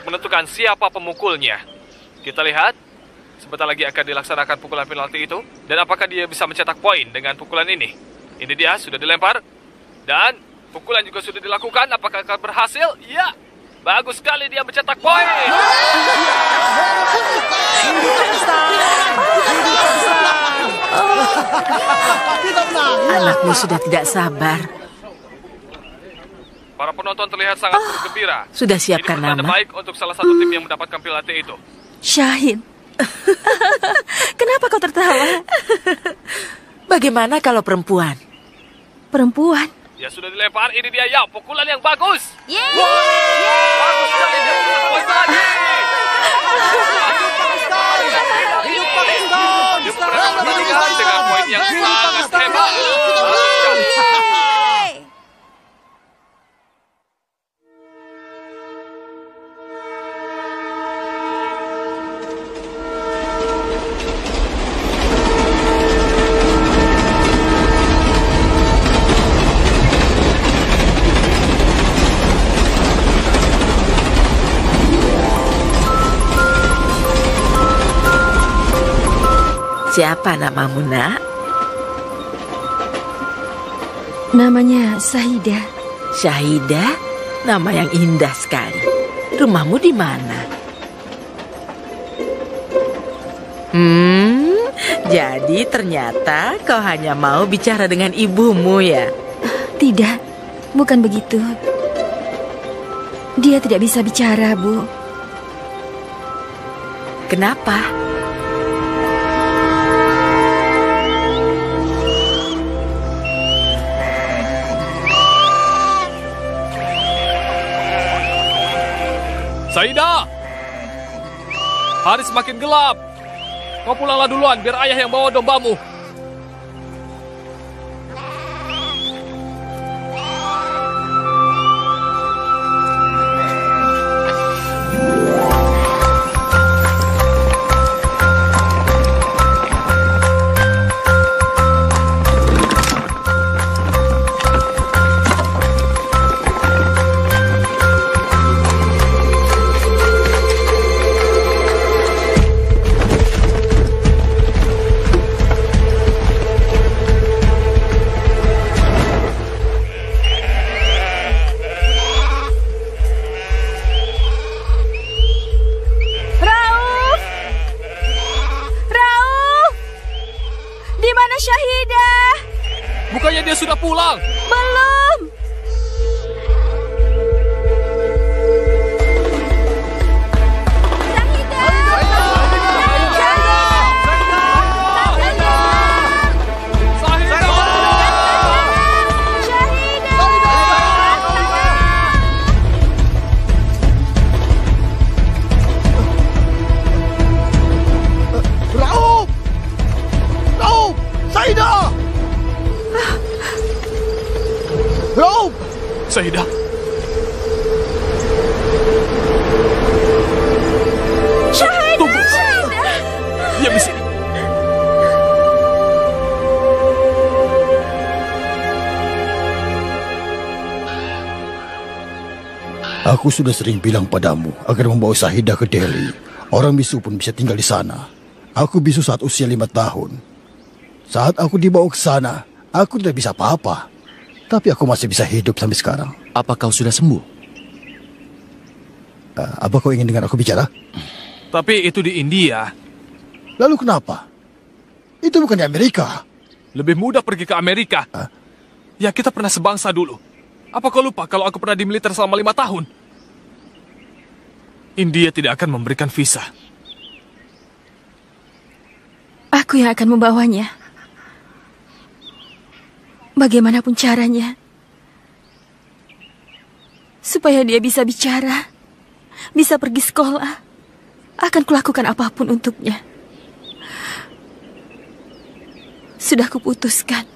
menentukan siapa pemukulnya. Kita lihat, sebentar lagi akan dilaksanakan pukulan penalti itu. Dan apakah dia bisa mencetak poin dengan pukulan ini? Ini dia, sudah dilempar. Dan pukulan juga sudah dilakukan. Apakah akan berhasil? Ya, bagus sekali dia mencetak poin. Anakmu sudah tidak sabar. Para penonton terlihat sangat bergembira. Sudah siapkan nama? Ini pertanda baik untuk salah satu tim yang mendapatkan penalti itu. Syahid. Kenapa kau tertawa? Bagaimana kalau perempuan? Perempuan? Ya sudah dilempar, ini dia ya, pukulan yang bagus. Yeay! Bagus sekali, dia poin lagi. Hidup Pakistan! Dengan poin yang sangat hebat. Siapa namamu, nak? Namanya Syahidah. Syahidah? Nama yang indah sekali. Rumahmu di mana? Jadi ternyata kau hanya mau bicara dengan ibumu ya? Tidak, bukan begitu. Dia tidak bisa bicara, Bu. Kenapa? Syahidah! Hari semakin gelap. Kau pulanglah duluan, biar ayah yang bawa dombamu. Bukannya dia sudah pulang? Belum. Syahidah. Tunggu. Diam di sini. Aku sudah sering bilang padamu agar membawa Syahidah ke Delhi. Orang bisu pun bisa tinggal di sana. Aku bisu saat usia 5 tahun. Saat aku dibawa ke sana, aku tidak bisa apa-apa. Tapi aku masih bisa hidup sampai sekarang. Apa kau sudah sembuh? Apa kau ingin dengar aku bicara? Tapi itu di India. Lalu kenapa? Itu bukan di Amerika. Lebih mudah pergi ke Amerika. Ya, kita pernah sebangsa dulu. Apa kau lupa kalau aku pernah di militer selama 5 tahun? India tidak akan memberikan visa. Aku yang akan membawanya. Bagaimanapun caranya, supaya dia bisa bicara, bisa pergi sekolah, akan kulakukan apapun untuknya. Sudah kuputuskan.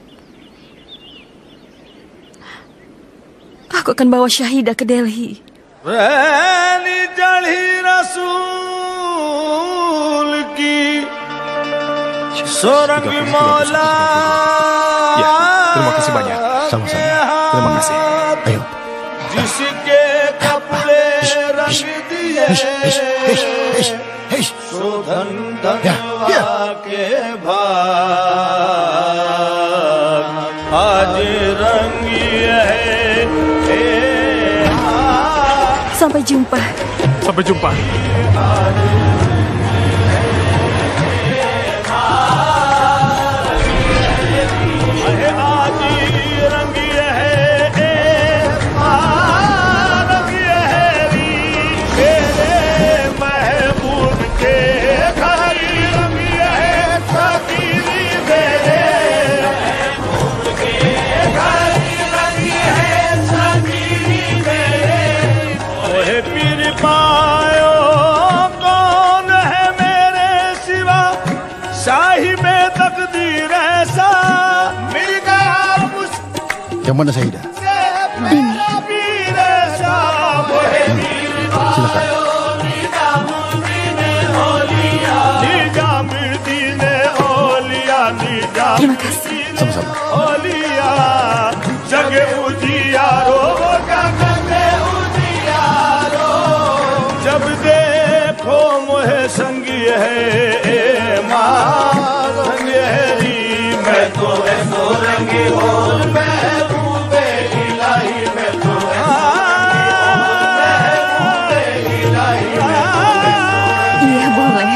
Aku akan bawa Syahidah ke Delhi. Ya, terima kasih banyak. Sama-sama. Terima kasih. Ayo. Hish, hish, hish, hish, hish. Ya, ya. Sampai jumpa. Sampai jumpa. Yang mana Syahidah? Ini. Silakan. Terima kasih. Sama-sama. जब देखो मोहे संगी है माँ संगेरी मैं तो ऐसो रंगी हो महबूबे इलाही मैं तो महबूबे इलाही Iya, boleh.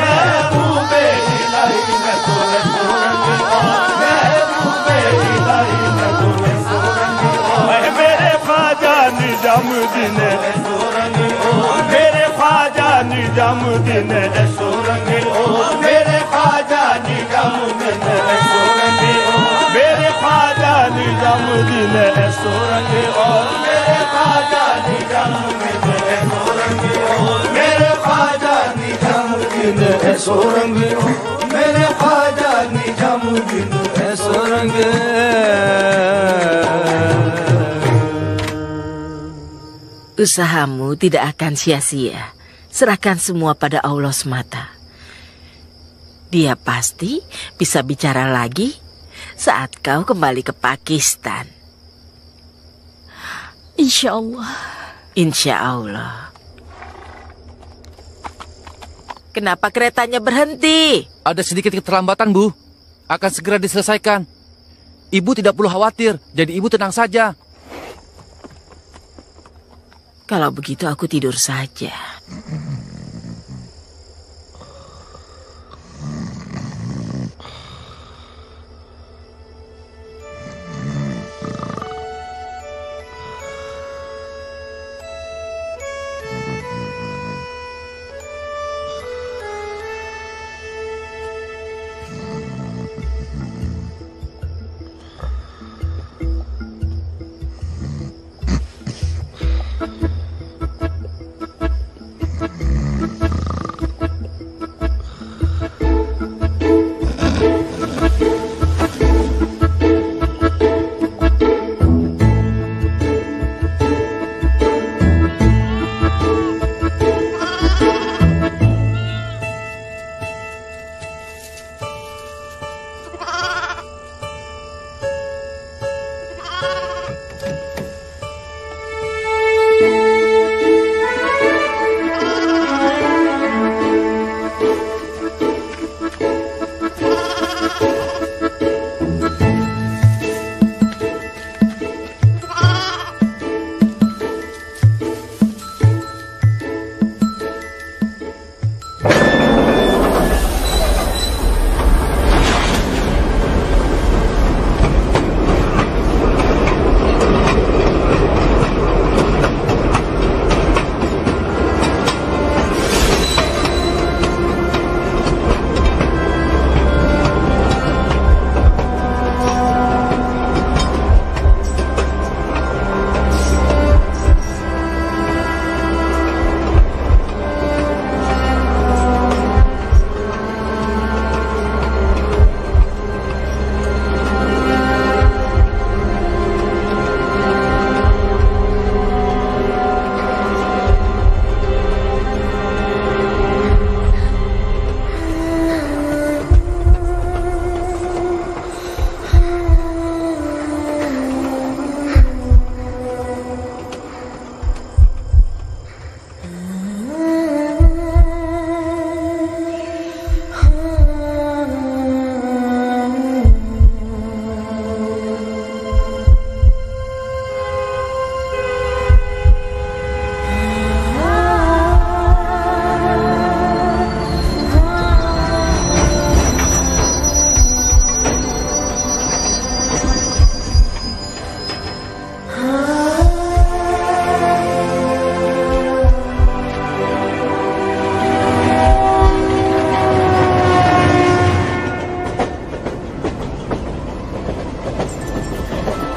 महबूबे इलाही मैं तो ऐसो रंगी महबूबे इलाही मैं तो ऐसो रंगी मेरे ख्वाजा निजामुद्दीन मेरे ख्वाजा निजामुद्दीन ऐसो रंगे ओ मेरे ख्वाजा निजामुद्दीन ऐसो रंगे ओ मेरे ख्वाजा निजामुद्दीन ऐसो रंगे और मेरे ख्वाजा निजामुद्दीन ऐसो रंगे ओ मेरे ख्वाजा निजामुद्दीन ऐसो रंगे ओ मेरे ख्वाजा निजामुद्दीन ऐसो रंगे Usahamu tidak akan sia-sia. Serahkan semua pada Allah semata. Dia pasti bisa bicara lagi saat kau kembali ke Pakistan. Insya Allah. Insya Allah. Kenapa keretanya berhenti? Ada sedikit keterlambatan, Bu. Akan segera diselesaikan. Ibu tidak perlu khawatir, jadi ibu tenang saja. Kalau begitu aku tidur saja.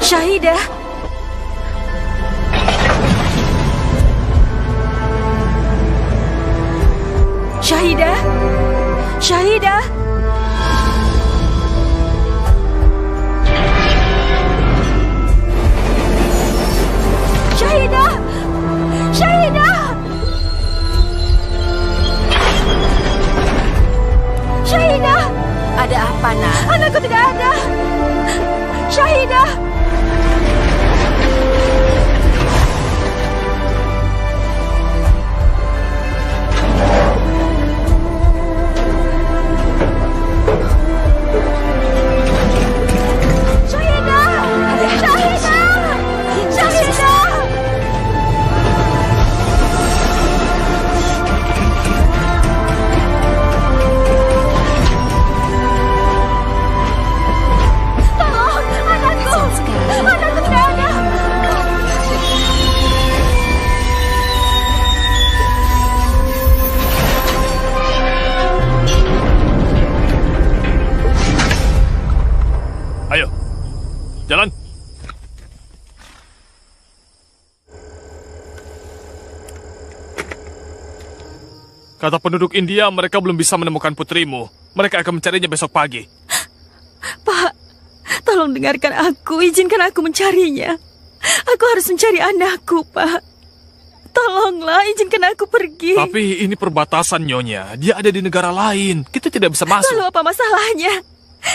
Syahidah. Syahidah. Syahidah. Syahidah. Syahidah. Syahidah. Ada apa, Nak? Anakku tidak ada. Syahidah. Jalan. Kata penduduk India, mereka belum bisa menemukan putrimu. Mereka akan mencarinya besok pagi. Pak, tolong dengarkan aku. Izinkan aku mencarinya. Aku harus mencari anakku, Pak. Tolonglah, izinkan aku pergi. Tapi ini perbatasan, Nyonya. Dia ada di negara lain. Kita tidak bisa masuk. Lalu apa masalahnya?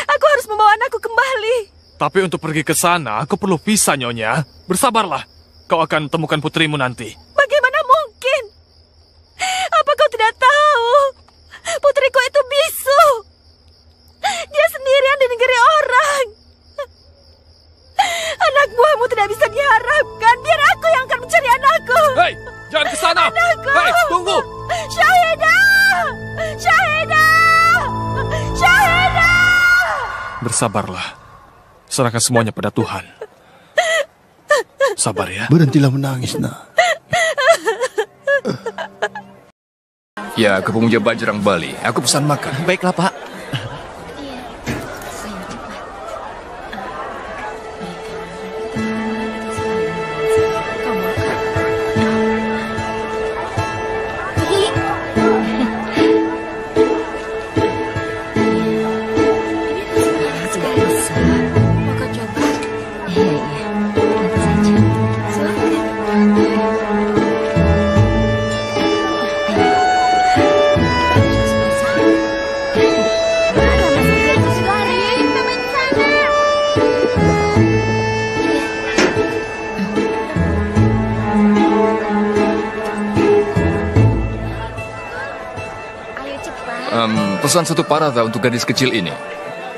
Aku harus membawa anakku kembali. Tapi untuk pergi ke sana, aku perlu visa, Nyonya. Bersabarlah. Kau akan temukan putrimu nanti. Bagaimana mungkin? Apa kau tidak tahu? Putriku itu bisu. Dia sendirian di negeri orang. Anak buahmu tidak bisa diharapkan. Biar aku yang akan mencari anakku. Hei, jangan ke sana. Anakku. Hei, tunggu. Syahidah. Syahidah. Syahidah. Bersabarlah. Serahkan semuanya pada Tuhan. Sabar ya. Berhentilah menangis, Nak. Ya, ke pemuja Bajrang Bali. Aku pesan makan. Baiklah, Pak. Pesan satu parata untuk gadis kecil ini.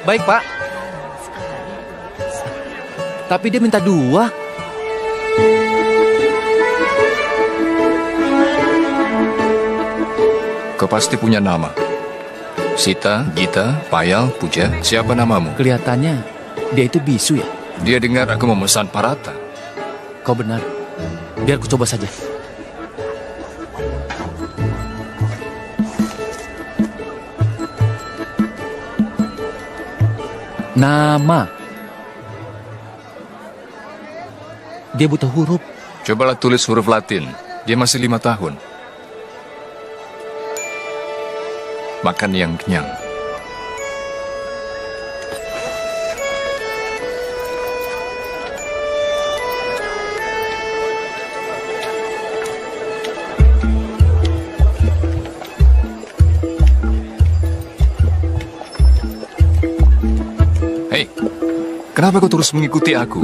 Baik, Pak. Tapi dia minta 2. Kau pasti punya nama. Sita, Gita, Payal, Puja. Siapa namamu? Kelihatannya dia itu bisu ya. Dia dengar aku memesan parata. Kau benar. Biar ku coba saja. Nama. Dia butuh huruf. Cobalah tulis huruf Latin. Dia masih 5 tahun. Makan yang kenyang. Kenapa kau terus mengikuti aku?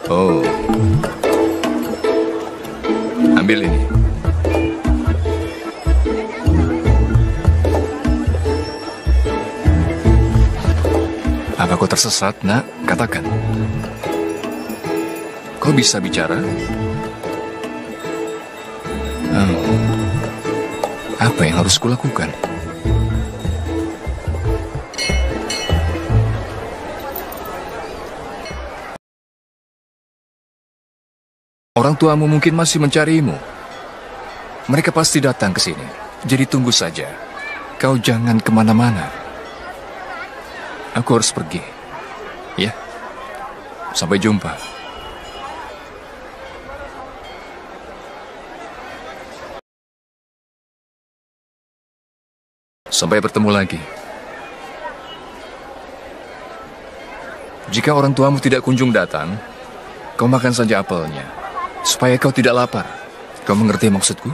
Oh. Ambil ini. Apa kau tersesat, Nak? Katakan. Kau bisa bicara? Apa yang harus kulakukan? Orang tuamu mungkin masih mencarimu. Mereka pasti datang ke sini. Jadi tunggu saja. Kau jangan kemana-mana. Aku harus pergi. Ya? Sampai jumpa. Sampai bertemu lagi. Jika orang tuamu tidak kunjung datang, kau makan saja apelnya, supaya kau tidak lapar. Kau mengerti maksudku?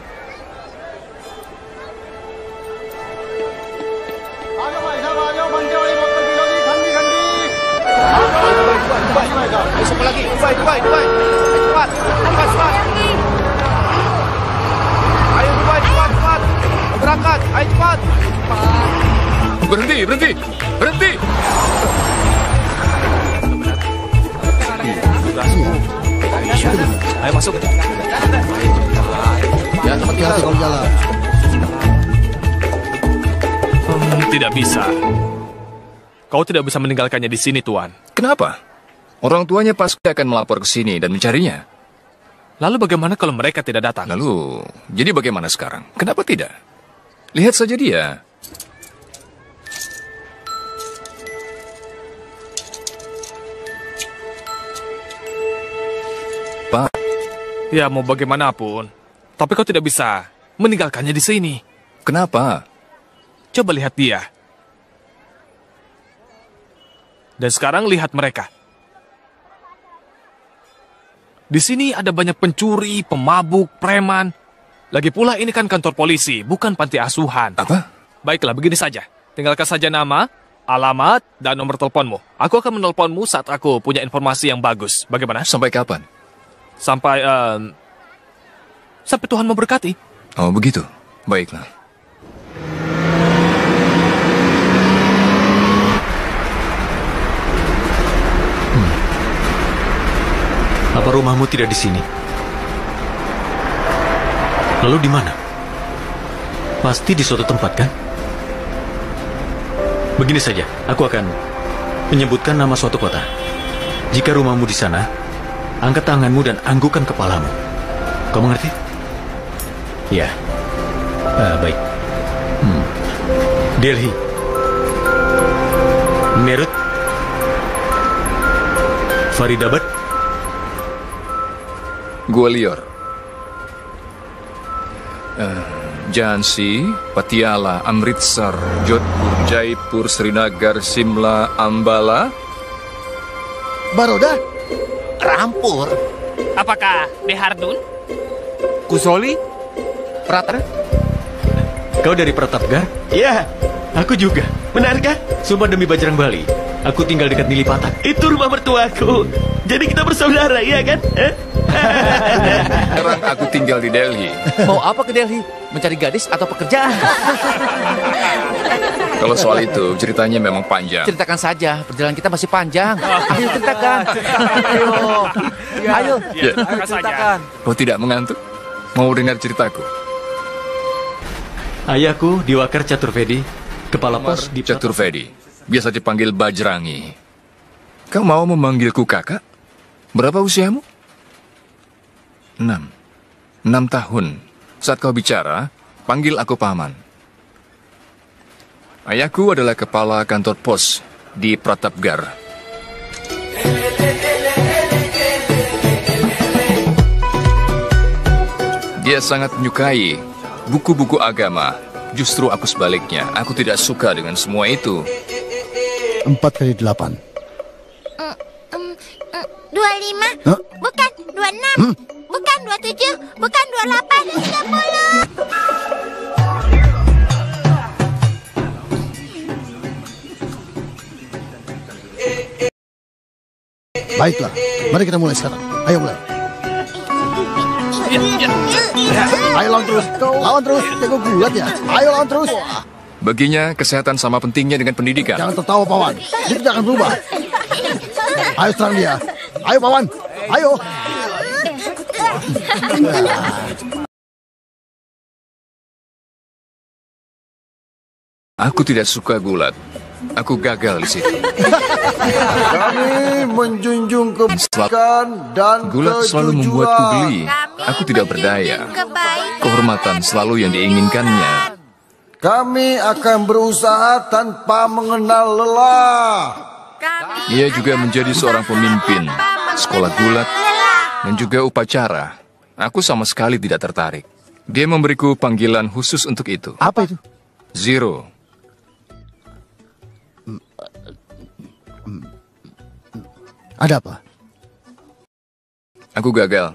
Berangkat, ayo cepat. Berhenti, berhenti, berhenti. Ayo masuk. Ya, cepat jalan. Tidak bisa. Kau tidak bisa meninggalkannya di sini, Tuan. Kenapa? Orang tuanya pasti akan melapor ke sini dan mencarinya. Lalu bagaimana kalau mereka tidak datang? Lalu, jadi bagaimana sekarang? Kenapa tidak? Lihat saja dia. Pak. Ya, mau bagaimanapun. Tapi kau tidak bisa meninggalkannya di sini. Kenapa? Coba lihat dia. Dan sekarang lihat mereka. Di sini ada banyak pencuri, pemabuk, preman. Lagi pula ini kan kantor polisi, bukan panti asuhan. Apa? Baiklah, begini saja. Tinggalkan saja nama, alamat, dan nomor teleponmu. Aku akan menelponmu saat aku punya informasi yang bagus. Bagaimana? Sampai kapan? Sampai Tuhan memberkati. Oh, begitu. Baiklah. Apa rumahmu tidak di sini? Lalu di mana? Pasti di suatu tempat, kan? Begini saja, aku akan menyebutkan nama suatu kota. Jika rumahmu di sana, angkat tanganmu dan anggukan kepalamu. Kau mengerti? Ya. Baik. Delhi. Meerut. Faridabad. Gwalior. Jhansi, Patiala, Amritsar, Jodhpur, Jaipur, Srinagar, Simla, Ambala. Baroda? Rampur. Apakah Dehardun? Kusoli? Pratap? Kau dari Pratapgarh? Iya. Aku juga. Benarkah? Sumpah demi Bajrangbali. Aku tinggal dekat Nilipatak. Itu rumah mertuaku. Jadi kita bersaudara, iya kan? Sekarang aku tinggal di Delhi. Mau apa ke Delhi? Mencari gadis atau pekerjaan? Kalau soal itu, ceritanya memang panjang. Ceritakan saja, perjalanan kita masih panjang. Ayo ceritakan. Ayo. Ya. Ceritakan. Kau tidak mengantuk? Mau dengar ceritaku? Ayahku Diwakar Chaturvedi, kepala pos di Chaturvedi, biasa dipanggil Bajrangi. Kau mau memanggilku kakak? Berapa usiamu? 6 tahun. Saat kau bicara, panggil aku paman. Ayahku adalah kepala kantor pos di Pratapgarh. Dia sangat menyukai buku-buku agama. Justru aku sebaliknya. Aku tidak suka dengan semua itu. 4 kali 8. 25. Hah? Bukan 26. Bukan 27. Bukan 28. 30. Baiklah, mari kita mulai sekarang. Ayo mulai. Ayo lawan terus. Lawan terus. Jago kuat ya. Ayo lawan terus. Baginya, kesehatan sama pentingnya dengan pendidikan. Jangan tertawa, Pawan. Dia tidak akan berubah. Ayo serang dia. Ayo, Pawan. Ayo. Aku tidak suka gulat. Aku gagal di situ. Kami menjunjung kebajikan dan Gulat selalu membuatku geli. Aku tidak berdaya. Kehormatan selalu yang diinginkannya. Kami akan berusaha tanpa mengenal lelah. Ia juga menjadi seorang pemimpin, sekolah gulat, dan juga upacara. Aku sama sekali tidak tertarik. Dia memberiku panggilan khusus untuk itu. Apa itu? Zero. Ada apa? Aku gagal.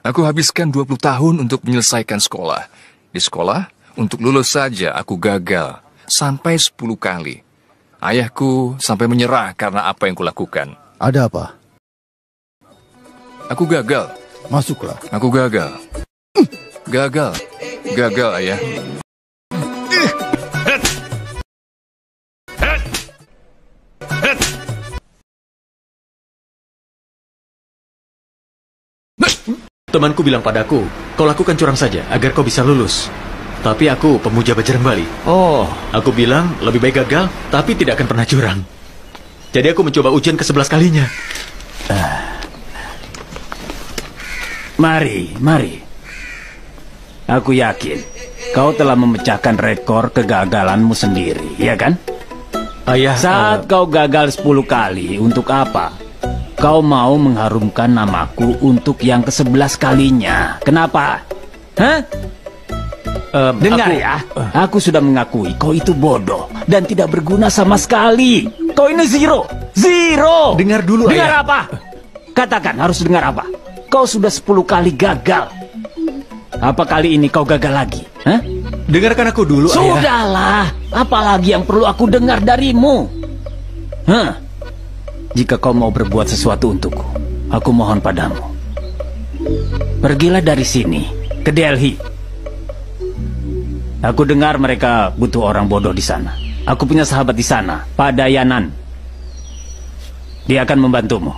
Aku habiskan 20 tahun untuk menyelesaikan sekolah. Di sekolah, untuk lulus saja aku gagal. Sampai 10 kali. Ayahku sampai menyerah karena apa yang kulakukan. Ada apa? Aku gagal. Masuklah. Aku gagal. Gagal. Gagal, ayah. Temanku bilang padaku, kau lakukan curang saja agar kau bisa lulus. Tapi aku pemuja Bajrangbali. Oh. Aku bilang lebih baik gagal, tapi tidak akan pernah curang. Jadi aku mencoba ujian ke-11 kalinya. Mari. Aku yakin kau telah memecahkan rekor kegagalanmu sendiri, ya kan? Ayah, saat kau gagal 10 kali, untuk apa? Kau mau mengharumkan namaku untuk yang ke-11 kalinya. Kenapa? Hah? Dengar ya, aku sudah mengakui kau itu bodoh dan tidak berguna sama sekali. Kau ini zero. Zero. Dengar dulu, Dengar ayah. apa? Katakan, harus dengar apa? Kau sudah 10 kali gagal. Apa kali ini kau gagal lagi? Hah? Dengarkan aku dulu, ayah. Sudahlah, apalagi yang perlu aku dengar darimu? Hah? Jika kau mau berbuat sesuatu untukku, aku mohon padamu. Pergilah dari sini, ke Delhi. Aku dengar mereka butuh orang bodoh di sana. Aku punya sahabat di sana, Pak Dayanan. Dia akan membantumu.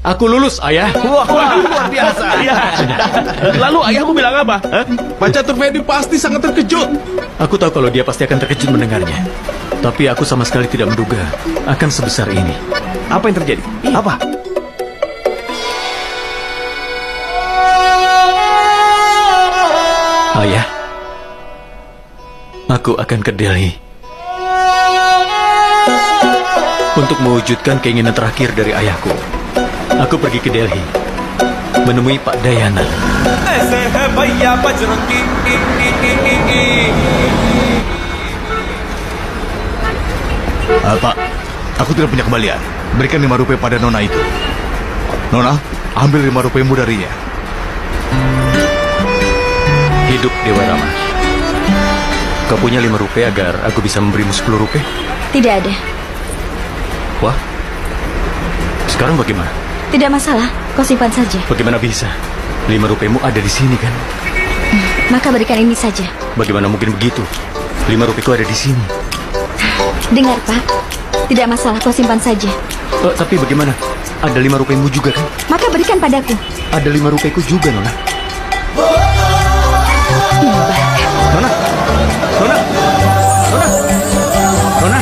Aku lulus, ayah. Wah, luar biasa. Lalu ayahmu bilang apa? Pak Caturvedi pasti sangat terkejut. Aku tahu kalau dia pasti akan terkejut mendengarnya. Tapi aku sama sekali tidak menduga akan sebesar ini. Apa yang terjadi? Apa? Ayah, aku akan ke Delhi untuk mewujudkan keinginan terakhir dari ayahku. Aku pergi ke Delhi menemui Pak Dayanan. Pak, aku tidak punya kembalian. Berikan 5 rupiah pada Nona itu. Nona, ambil 5 rupiahmu darinya. Hidup Dewa Rama. Kau punya 5 rupiah agar aku bisa memberimu 10 rupiah? Tidak ada. Wah, sekarang bagaimana? Tidak masalah, kau simpan saja. Bagaimana bisa? 5 rupiahmu ada di sini kan? Maka berikan ini saja. Bagaimana mungkin begitu? 5 rupiahku ada di sini. Dengar, Pak. Tidak masalah, kau simpan saja. Tapi bagaimana? Ada 5 rupiahmu juga kan? Maka berikan padaku. Ada 5 rupiahku juga, Nona. Nona. Nona. Nona. Nona.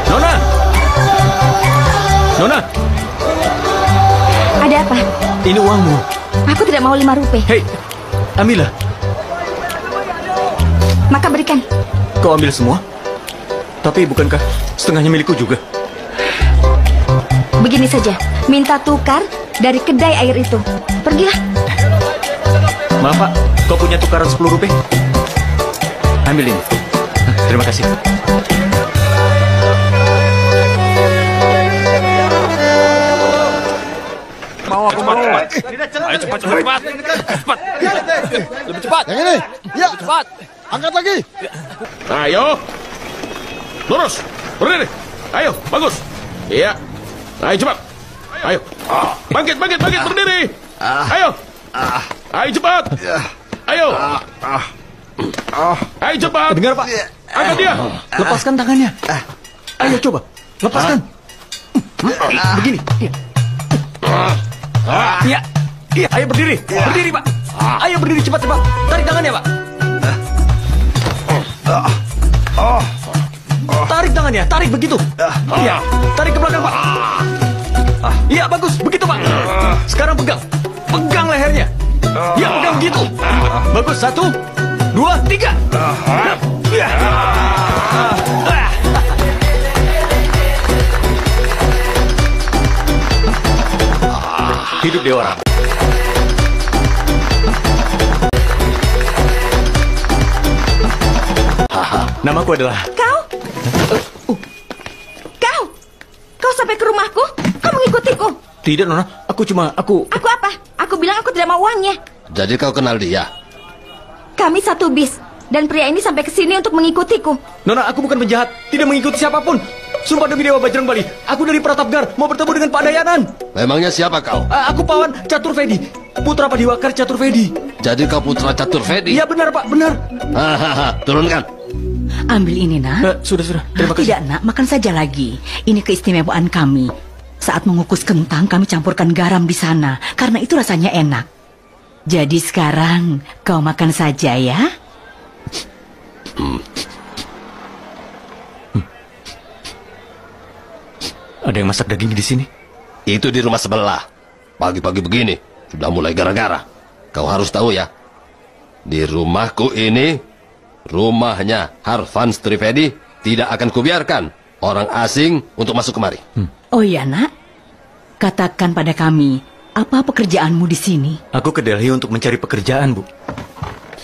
Nona. Nona. Ada apa? Ini uangmu. Aku tidak mau 5 rupiah. Hei, ambillah. Maka berikan. Kau ambil semua? Tapi bukankah setengahnya milikku juga? Begini saja, minta tukar dari kedai air itu. Pergilah. Maaf, Pak, kau punya tukaran 10 rupiah? Ambil ini. Terima kasih. Mau aku mau. Ayo cepat. Cepat. Lebih cepat. Yang ini. Ya. Lebih cepat. Angkat lagi. Ayo. Lurus. Berdiri. Ayo, bagus. Iya. Ayo cepat. Ayo. Bangkit, berdiri. Ayo. Ayo cepat. Ayo. Ayo cepat. Dengar, Pak. Angkat dia. Lepaskan tangannya. Ayo coba. Lepaskan. Begini. Iya. Iya, ayo berdiri. Berdiri, Pak. Ayo berdiri cepat. Tarik tangannya, Pak. Tarik tangannya, tarik begitu. Iya, tarik ke belakang, Pak. Iya, bagus, begitu, Pak. Sekarang pegang. Pegang lehernya. Iya, pegang begitu. Bagus, 1, 2, 3. Hidup Dewa. Namaku adalah... Kau sampai ke rumahku? Kau mengikutiku? Tidak, Nona. Aku Aku apa? Aku bilang aku tidak mau uangnya. Jadi kau kenal dia? Kami satu bis. Dan pria ini sampai ke sini untuk mengikutiku. Nona, aku bukan penjahat. Tidak mengikuti siapapun. Sumpah demi Dewa Bajrangbali. Aku dari Pratapgar. Mau bertemu dengan Pak Dayanan. Memangnya siapa kau? Aku Pawan Caturvedi. Putra Padiwakar Caturvedi. Jadi kau putra Caturvedi? Iya benar, Pak. Benar. Turunkan. Ambil ini, nak. Sudah. Terima kasih. Tidak, nak. Makan saja lagi. Ini keistimewaan kami. Saat mengukus kentang, kami campurkan garam di sana. Karena itu rasanya enak. Jadi sekarang, kau makan saja ya. Ada yang masak daging di sini? Itu di rumah sebelah. Pagi-pagi begini, sudah mulai gara-gara. Kau harus tahu ya. Di rumahku ini, rumahnya Harvans Trivedi, tidak akan kubiarkan orang asing untuk masuk kemari. Oh iya, nak. Katakan pada kami, apa pekerjaanmu di sini? Aku ke Delhi untuk mencari pekerjaan, Bu.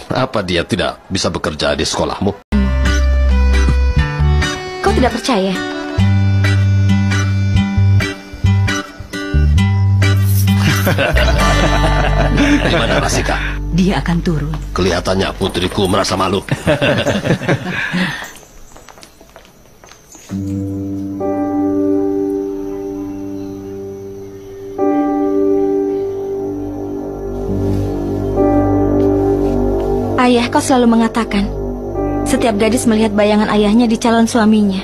Apa dia tidak bisa bekerja di sekolahmu? Kau tidak percaya? Di mana Rasika? Dia akan turun. Kelihatannya putriku merasa malu. Ayah, kau selalu mengatakan setiap gadis melihat bayangan ayahnya di calon suaminya.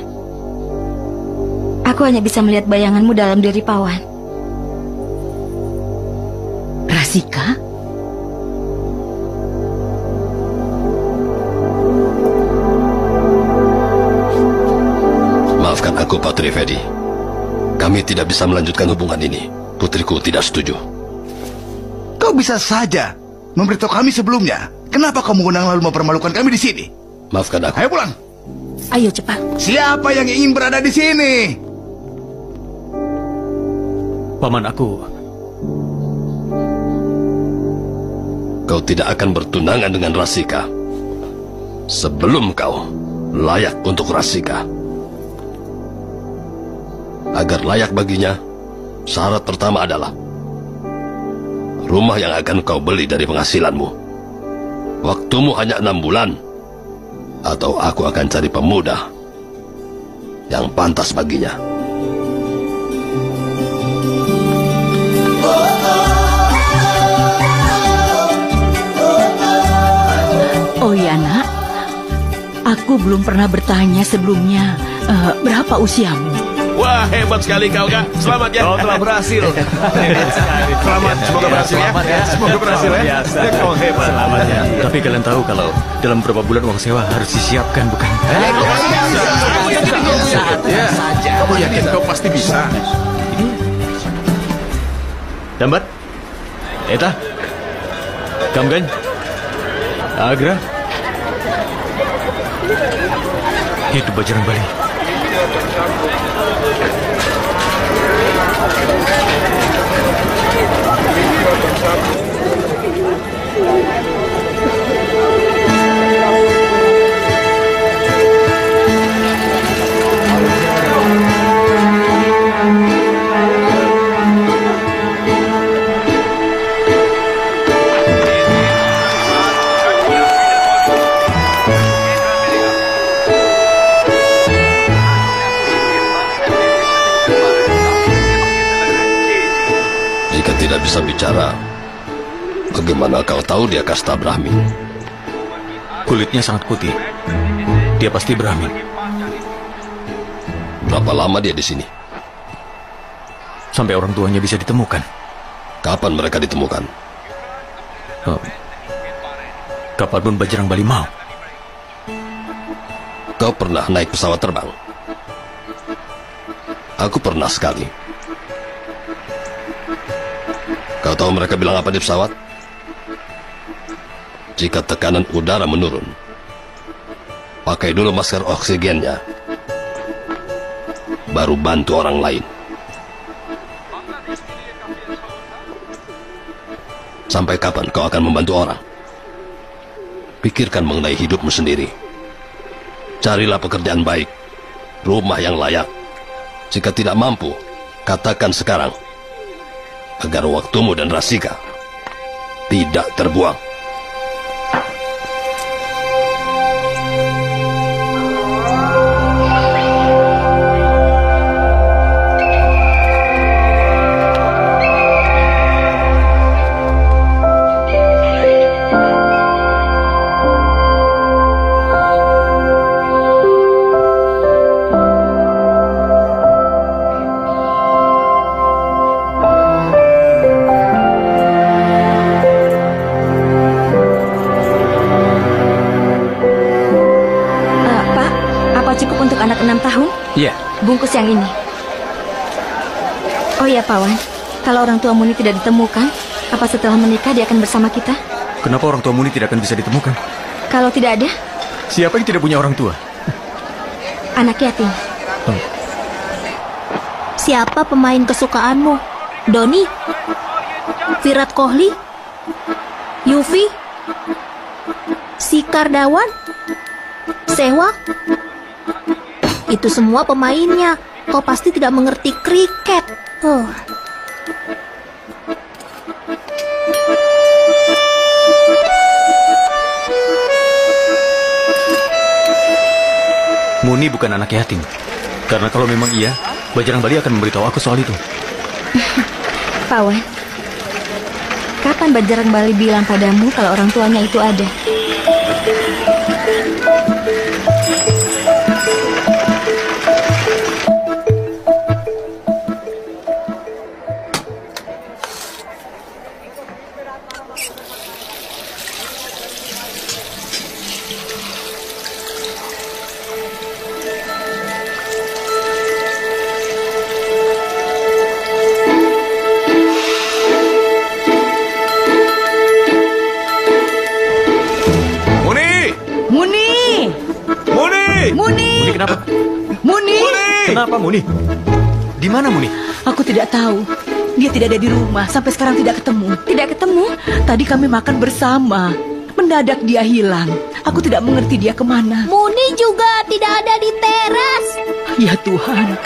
Aku hanya bisa melihat bayanganmu dalam diri Pawan. Rasika? Maafkan aku, Pak Trivedi. Kami tidak bisa melanjutkan hubungan ini. Putriku tidak setuju. Kau bisa saja memberitahu kami sebelumnya. Kenapa kau mengundang lalu mempermalukan kami di sini? Maafkan aku. Ayo pulang. Ayo cepat. Siapa yang ingin berada di sini? Paman, aku... Kau tidak akan bertunangan dengan Rasika sebelum kau layak untuk Rasika. Agar layak baginya, syarat pertama adalah rumah yang akan kau beli dari penghasilanmu. Waktumu hanya 6 bulan, atau aku akan cari pemuda yang pantas baginya. Oh ya, nak. Aku belum pernah bertanya sebelumnya. Berapa usiamu? Wah, hebat sekali kau, Kak. Selamat ya. Kau telah berhasil. Selamat, semoga berhasil ya. Semoga berhasil ya. Kau hebat. Selamat ya. Tapi kalian tahu kalau dalam beberapa bulan uang sewa harus disiapkan, bukan? Kamu yakin kau pasti bisa? Dambat? Eta? Kamgan? Agra? Hidup Bajrangbali. Tidak bisa bicara. Bagaimana kau tahu dia kasta Brahmin? Kulitnya sangat putih. Dia pasti Brahmin. Berapa lama dia di sini? Sampai orang tuanya bisa ditemukan. Kapan mereka ditemukan? Kapanpun Bajrangbali mau. Kau pernah naik pesawat terbang? Aku pernah sekali. Kau tahu mereka bilang apa di pesawat? Jika tekanan udara menurun, pakai dulu masker oksigennya, baru bantu orang lain. Sampai kapan kau akan membantu orang? Pikirkan mengenai hidupmu sendiri. Carilah pekerjaan baik, rumah yang layak. Jika tidak mampu, katakan sekarang, agar waktumu dan Rasika tidak terbuang. Iya. Bungkus yang ini. Oh iya, Pawan. Kalau orang tua Muni tidak ditemukan, apa setelah menikah dia akan bersama kita? Kenapa orang tua Muni tidak akan bisa ditemukan? Kalau tidak ada? Siapa yang tidak punya orang tua? Anak yatim. Siapa pemain kesukaanmu? Doni? Virat Kohli? Yufi? Sikar Dawan? Sehwag? Itu semua pemainnya. Kau pasti tidak mengerti kriket. Muni bukan anak yatim. Karena kalau memang iya, Bajrang Bali akan memberitahu aku soal itu. Pawan, kapan Bajrang Bali bilang padamu kalau orang tuanya itu ada? Kenapa Muni? Di mana Muni? Aku tidak tahu. Dia tidak ada di rumah. Sampai sekarang tidak ketemu. Tidak ketemu? Tadi kami makan bersama. Mendadak dia hilang. Aku tidak mengerti dia kemana. Muni juga tidak ada di teras. Ya Tuhan.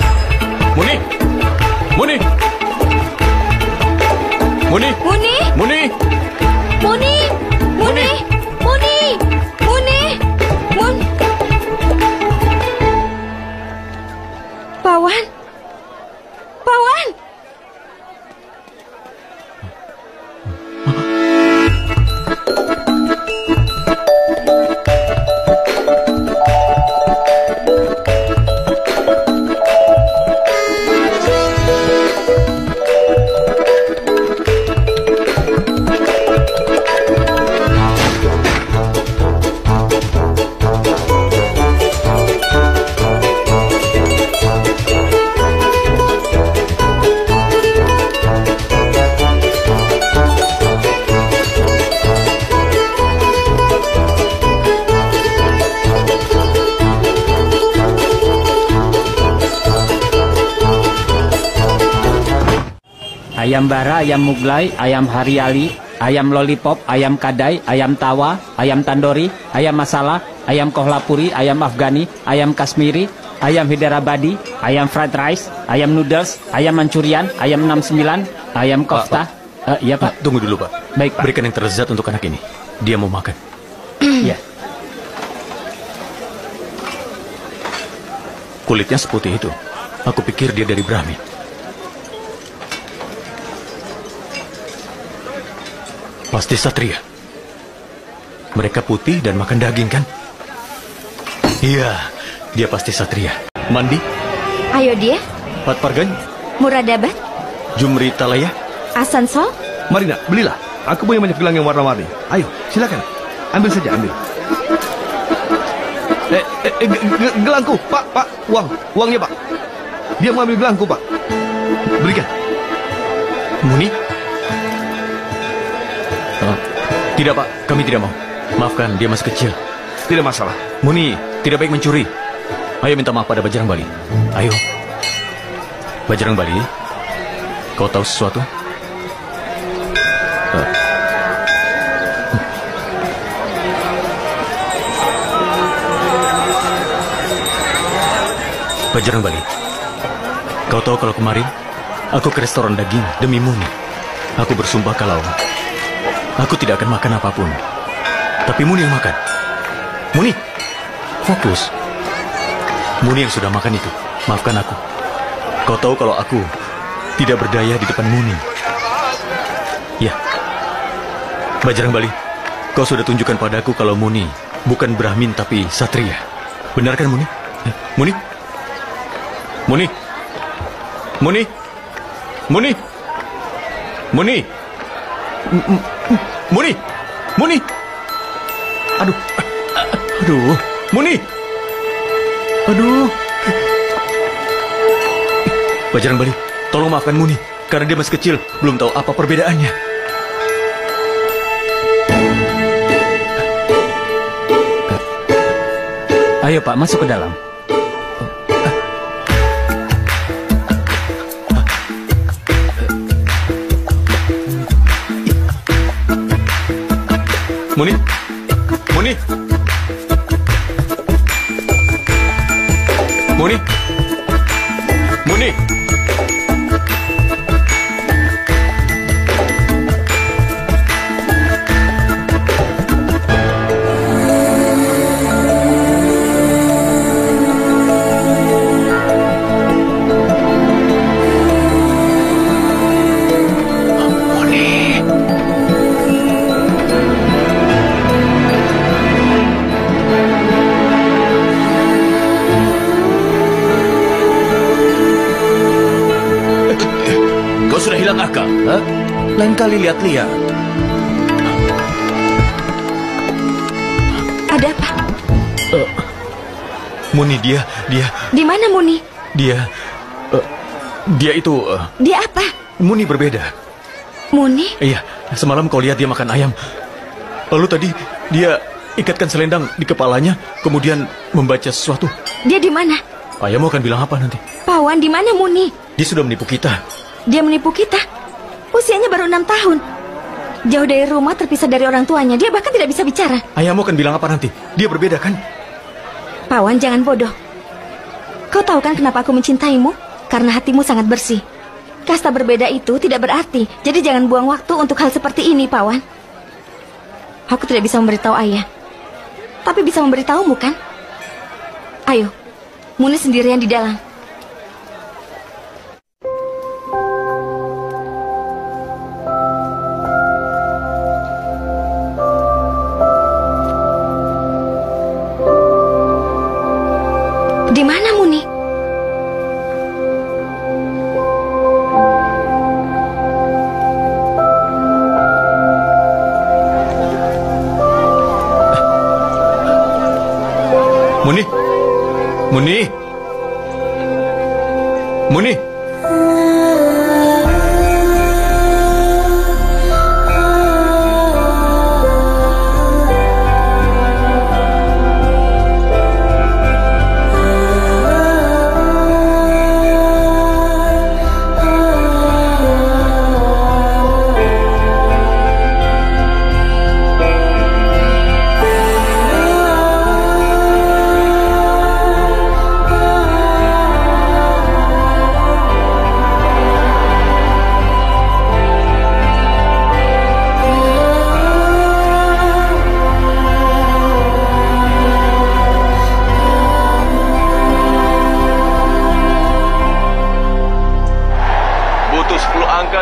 Muni! Muni! Muni! Muni! Muni! Muni! Muni! Muni! Muni! Muni! Pawan! Pawan! Ayam bara, ayam muglai, ayam hariali, ayam lollipop, ayam kadai, ayam tawa, ayam tandori, ayam masala, ayam kohlapuri, ayam afghani, ayam kasmiri, ayam hyderabadi, ayam fried rice, ayam noodles, ayam manchurian, ayam 69, ayam kofta. Iya Pak. Tunggu dulu Pak. Baik Pak. Berikan yang terlezat untuk anak ini. Dia mau makan. Iya. Kulitnya seputih itu. Aku pikir dia dari Brahmi. Pasti satria. Mereka putih dan makan daging kan? Iya, dia pasti satria. Mandi? Ayo dia. Patpargan? Muradabat. Jumri Talaya? Asansol. Marina, belilah. Aku punya banyak gelang yang warna-warni. Ayo, silakan. Ambil saja, ambil. Gelangku, Pak, uangnya Pak. Dia mengambil gelangku, Pak. Berikan. Muni? Tidak Pak, kami tidak mau. Maafkan, dia masih kecil. Tidak masalah. Muni, tidak baik mencuri. Ayo minta maaf pada Bajrang Bali. Ayo. Bajrang Bali, kau tahu sesuatu? Bajrangbali, kau tahu kalau kemarin aku ke restoran daging demi Muni. Aku bersumpah kalau aku tidak akan makan apapun. Tapi Muni yang makan. Muni, fokus. Muni yang sudah makan itu. Maafkan aku. Kau tahu kalau aku tidak berdaya di depan Muni. Ya. Bajrangbali, kau sudah tunjukkan padaku kalau Muni bukan Brahmin tapi Satria. Benar kan Muni? Muni? Muni? Muni? Muni? Muni? Muni? Muni? Aduh. Aduh. Muni? Aduh. Bajrangbali, tolong maafkan Muni. Karena dia masih kecil, belum tahu apa perbedaannya. Ayo Pak, masuk ke dalam. Muni? Muni? Muni? Muni? Sudah hilang akal, ha? Lain kali lihat-lihat. Ada apa? Muni, dia... Di mana Muni? Dia itu... Dia apa? Muni berbeda. Muni? Iya, semalam kau lihat dia makan ayam. Lalu tadi dia ikatkan selendang di kepalanya, kemudian membaca sesuatu. Dia di mana? Ayahmu akan bilang apa nanti? Pawan, di mana Muni? Dia sudah menipu kita. Dia menipu kita. Usianya baru 6 tahun. Jauh dari rumah, terpisah dari orang tuanya. Dia bahkan tidak bisa bicara. Ayahmu akan bilang apa nanti? Dia berbeda kan? Pawan, jangan bodoh. Kau tahu kan kenapa aku mencintaimu? Karena hatimu sangat bersih. Kasta berbeda itu tidak berarti. Jadi jangan buang waktu untuk hal seperti ini, Pawan. Aku tidak bisa memberitahu ayah. Tapi bisa memberitahumu kan? Ayo, Muni sendirian di dalam. Di mana Muni? Muni? Muni? Muni?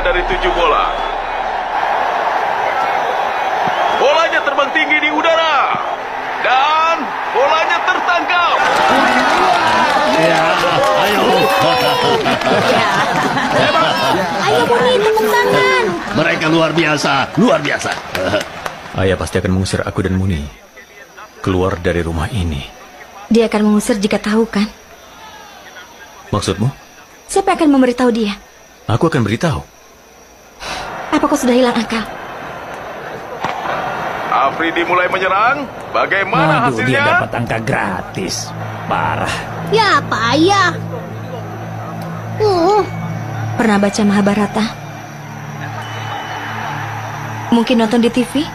Dari 7 bola. Bolanya terbang tinggi di udara. Dan bolanya tertangkap. Ya, ayo. Ayo Muni, tepuk tangan. Mereka luar biasa, luar biasa. Ayah pasti akan mengusir aku dan Muni keluar dari rumah ini. Dia akan mengusir jika tahu kan? Maksudmu? Siapa akan memberitahu dia? Aku akan beritahu. Apa kau sudah hilang akal? Afridi mulai menyerang. Bagaimana hasilnya? Dia dapat angka gratis. Parah. Ya payah. Pernah baca Mahabharata? Mungkin nonton di TV?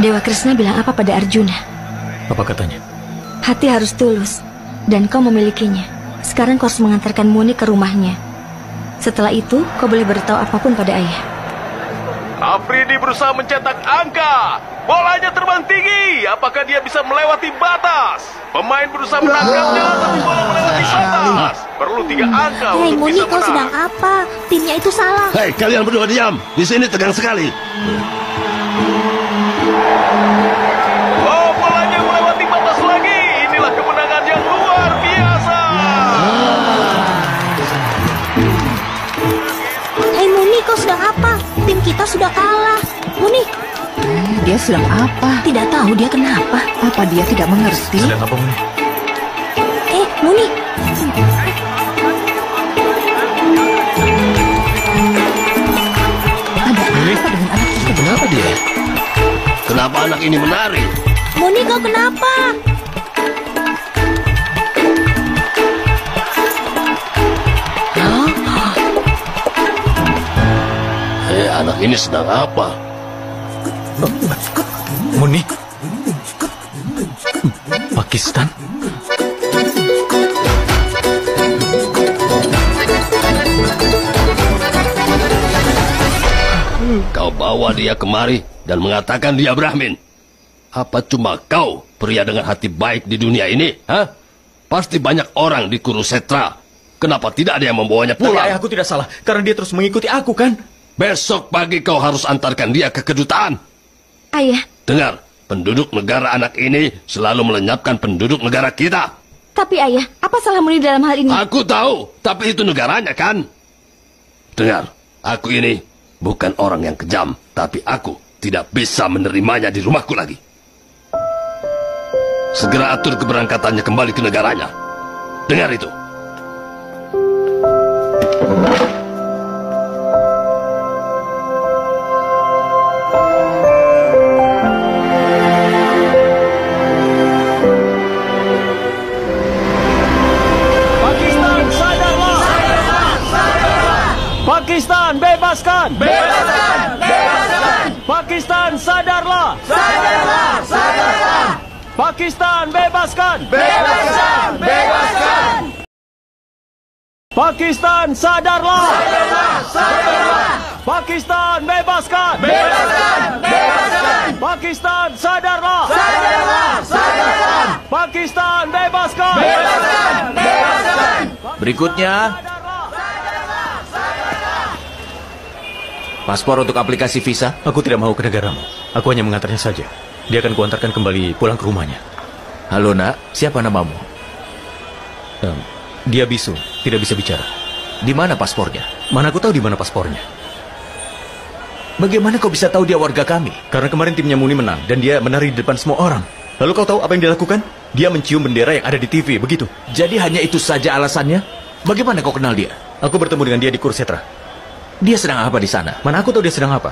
Dewa Krishna bilang apa pada Arjuna? Apa katanya? Hati harus tulus, dan kau memilikinya. Sekarang kau harus mengantarkan Muni ke rumahnya. Setelah itu, kau boleh beritahu apapun pada ayah. Afridi berusaha mencetak angka. Bolanya terbang tinggi. Apakah dia bisa melewati batas? Pemain berusaha menangkapnya, tapi bola melewati batas. Perlu 3 angka Hei, untuk Muni, bisa kau sedang menang. apa? Timnya itu salah. Hei, kalian berdua diam. Di sini tegang sekali. Oh, bolanya melewati batas lagi. Inilah kemenangan yang luar biasa. Hei, Muni, kau sedang apa? Tim kita sudah kalah. Muni. Dia sedang apa? Tidak tahu dia kenapa. Apa dia tidak mengerti? Sedang apa, Muni? Muni. Ada apa dengan anak kita? Kenapa dia? Kenapa anak ini menari? Muni, kau kenapa? Hei, anak ini sedang apa? Muni? Pakistan? Kau bawa dia kemari dan mengatakan dia Brahmin. Apa cuma kau pria dengan hati baik di dunia ini? Hah? Pasti banyak orang di Kurusetra. Kenapa tidak ada yang membawanya Tapi pulang? ayahku tidak salah, karena dia terus mengikuti aku, kan? Besok pagi kau harus antarkan dia ke kedutaan. Ayah, Dengar, penduduk negara anak ini selalu melenyapkan penduduk negara kita. tapi ayah, apa salah Muni dalam hal ini? Aku tahu, tapi itu negaranya, kan? Dengar, aku ini bukan orang yang kejam, tapi aku tidak bisa menerimanya di rumahku lagi. Segera atur keberangkatannya kembali ke negaranya. Dengar itu. Pakistan, sadarlah! Pakistan, bebaskan! Bebaskan! Bebaskan! Pakistan, sadarlah! Pakistan, bebaskan! Bebaskan! Bebaskan! Pakistan, sadarlah! Pakistan, bebaskan! Bebaskan! Bebaskan! Pakistan, sadarlah! Pakistan, bebaskan! Bebaskan! Berikutnya, paspor untuk aplikasi visa. Aku tidak mau ke negaramu. Aku hanya mengantarnya saja. Dia akan kuantarkan kembali pulang ke rumahnya. Halo nak, siapa namamu? Dia bisu, tidak bisa bicara. Di mana paspornya? Mana aku tahu di mana paspornya. Bagaimana kau bisa tahu dia warga kami? Karena kemarin timnya Muni menang dan dia menari di depan semua orang. Lalu kau tahu apa yang dia lakukan? Dia mencium bendera yang ada di TV, begitu. Jadi hanya itu saja alasannya? Bagaimana kau kenal dia? Aku bertemu dengan dia di Kurusetra. Dia sedang apa di sana? Mana aku tahu dia sedang apa?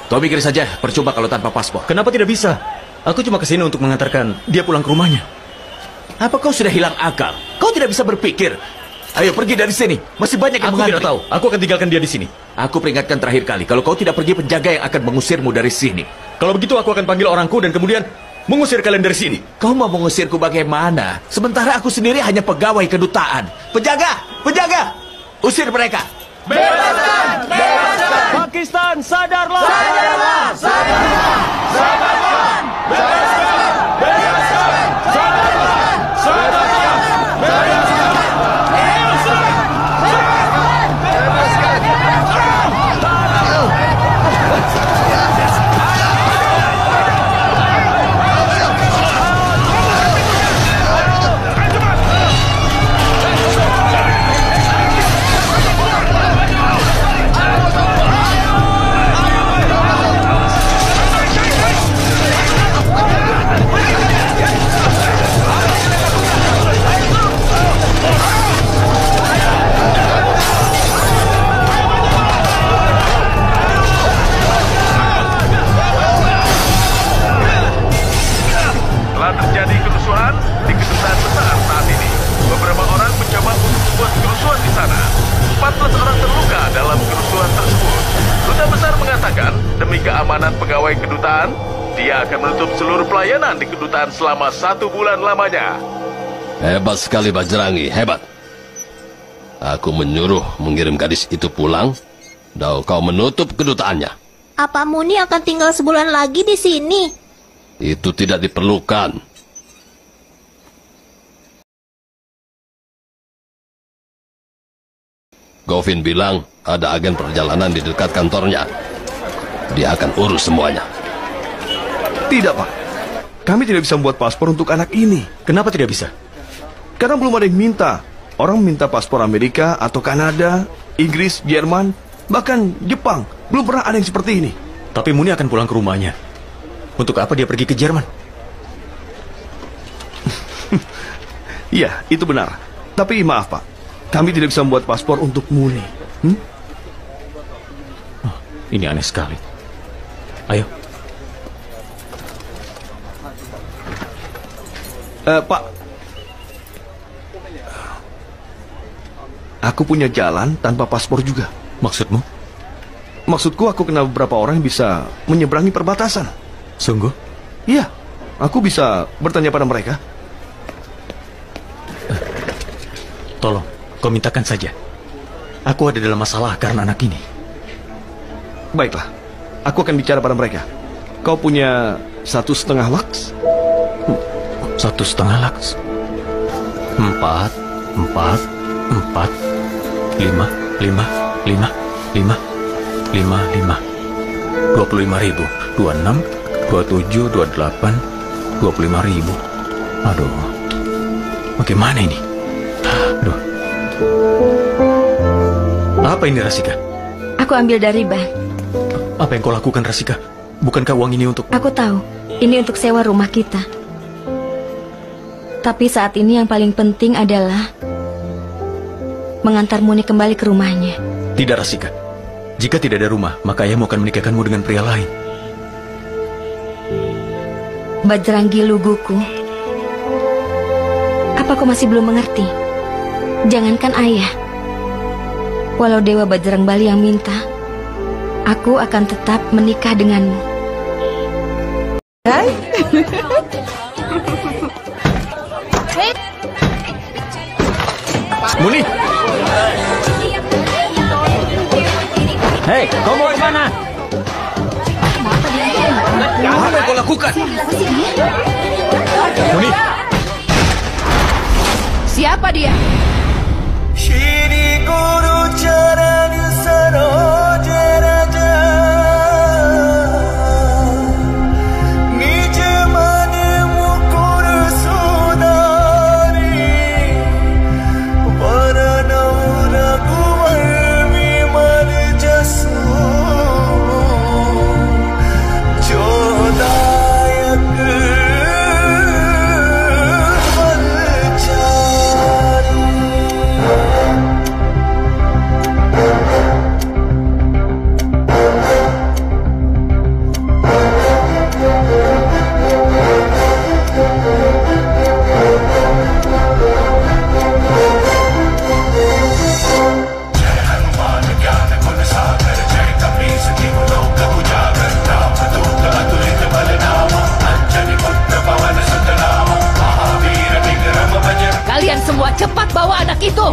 Kau pikir saja, percuma kalau tanpa paspor. Kenapa tidak bisa? Aku cuma kesini untuk mengantarkan dia pulang ke rumahnya. Apa kau sudah hilang akal? Kau tidak bisa berpikir. Ayo pergi dari sini. Masih banyak yang Aku tidak tahu. Aku akan tinggalkan dia di sini. Aku peringatkan terakhir kali. Kalau kau tidak pergi, penjaga yang akan mengusirmu dari sini. Kalau begitu aku akan panggil orangku dan kemudian mengusir kalian dari sini. Kau mau mengusirku bagaimana? Sementara aku sendiri hanya pegawai kedutaan. Penjaga! Penjaga! Usir mereka! Bebaskan! Bebaskan! Pakistan, sadarlah! Sadarlah! Bebaskan! Bebaskan! Bebaskan! Sadarlah! Sadarlah! Bebaskan! Telah terjadi kerusuhan di kedutaan besar saat ini. Beberapa orang mencoba untuk membuat kerusuhan di sana. 14 orang terluka dalam kerusuhan tersebut. Duta besar mengatakan, demi keamanan pegawai kedutaan, dia akan menutup seluruh pelayanan di kedutaan selama 1 bulan lamanya. Hebat sekali Bajrangi, hebat. Aku menyuruh mengirim gadis itu pulang, dan kau menutup kedutaannya. Apa Muni akan tinggal sebulan lagi di sini? Itu tidak diperlukan. Govin bilang ada agen perjalanan di dekat kantornya. Dia akan urus semuanya. Tidak, Pak. Kami tidak bisa membuat paspor untuk anak ini. Kenapa tidak bisa? Karena belum ada yang minta. Orang minta paspor Amerika atau Kanada, Inggris, Jerman, bahkan Jepang. Belum pernah ada yang seperti ini. Tapi Muni akan pulang ke rumahnya. Untuk apa dia pergi ke Jerman? Iya, itu benar. Tapi maaf, Pak. Kami tidak bisa membuat paspor untuk Muni. Oh, ini aneh sekali. Ayo. Pak. Aku punya jalan tanpa paspor juga. Maksudmu? Maksudku aku kenal beberapa orang yang bisa menyeberangi perbatasan. Sungguh? Iya. Aku bisa bertanya pada mereka. Tolong, kau mintakan saja. Aku ada dalam masalah karena anak ini. Baiklah. Aku akan bicara pada mereka. Kau punya 1,5 laks? 1,5 laks. 4, 4, 4, 5, 5, 5, 5, 5, 5. 25.000. 26, 27, 28, 25.000. Aduh. Bagaimana ini? Aduh. Apa ini, Rasika? Aku ambil dari bank. Apa yang kau lakukan, Rasika? Bukankah uang ini untuk... Aku tahu, ini untuk sewa rumah kita. Tapi saat ini yang paling penting adalah mengantar Muni kembali ke rumahnya. Tidak, Rasika. Jika tidak ada rumah, maka ayahmu akan menikahkanmu dengan pria lain. Bajrangi Luguku, apa kau masih belum mengerti? Jangankan ayah, walau Dewa Bajrangbali yang minta, aku akan tetap menikah denganmu. Hai. Muni! Hei, kau mau kemana? Apa yang kau lakukan? Muni! Siapa dia? Shri Guru Charan Saroj Raja Nij Man Mukur Sudari Varanau Raghuvar Vimal Jasu Jodayak Kalian semua cepat bawa anak itu.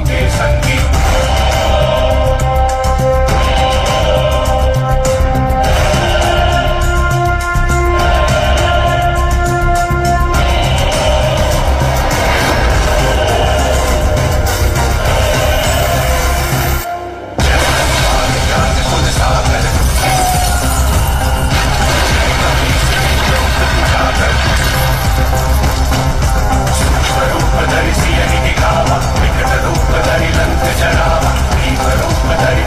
Dari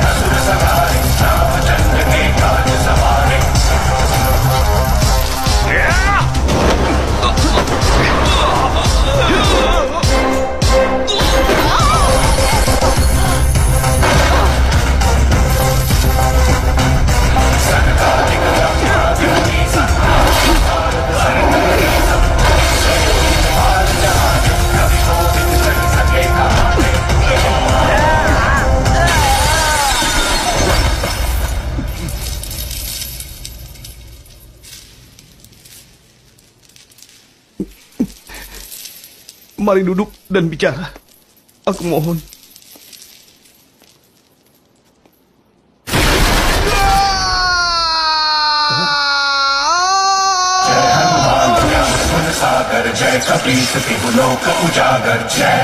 Mari duduk dan bicara. Aku mohon. सागर जय कपीस तिहु लोक उजागर जय।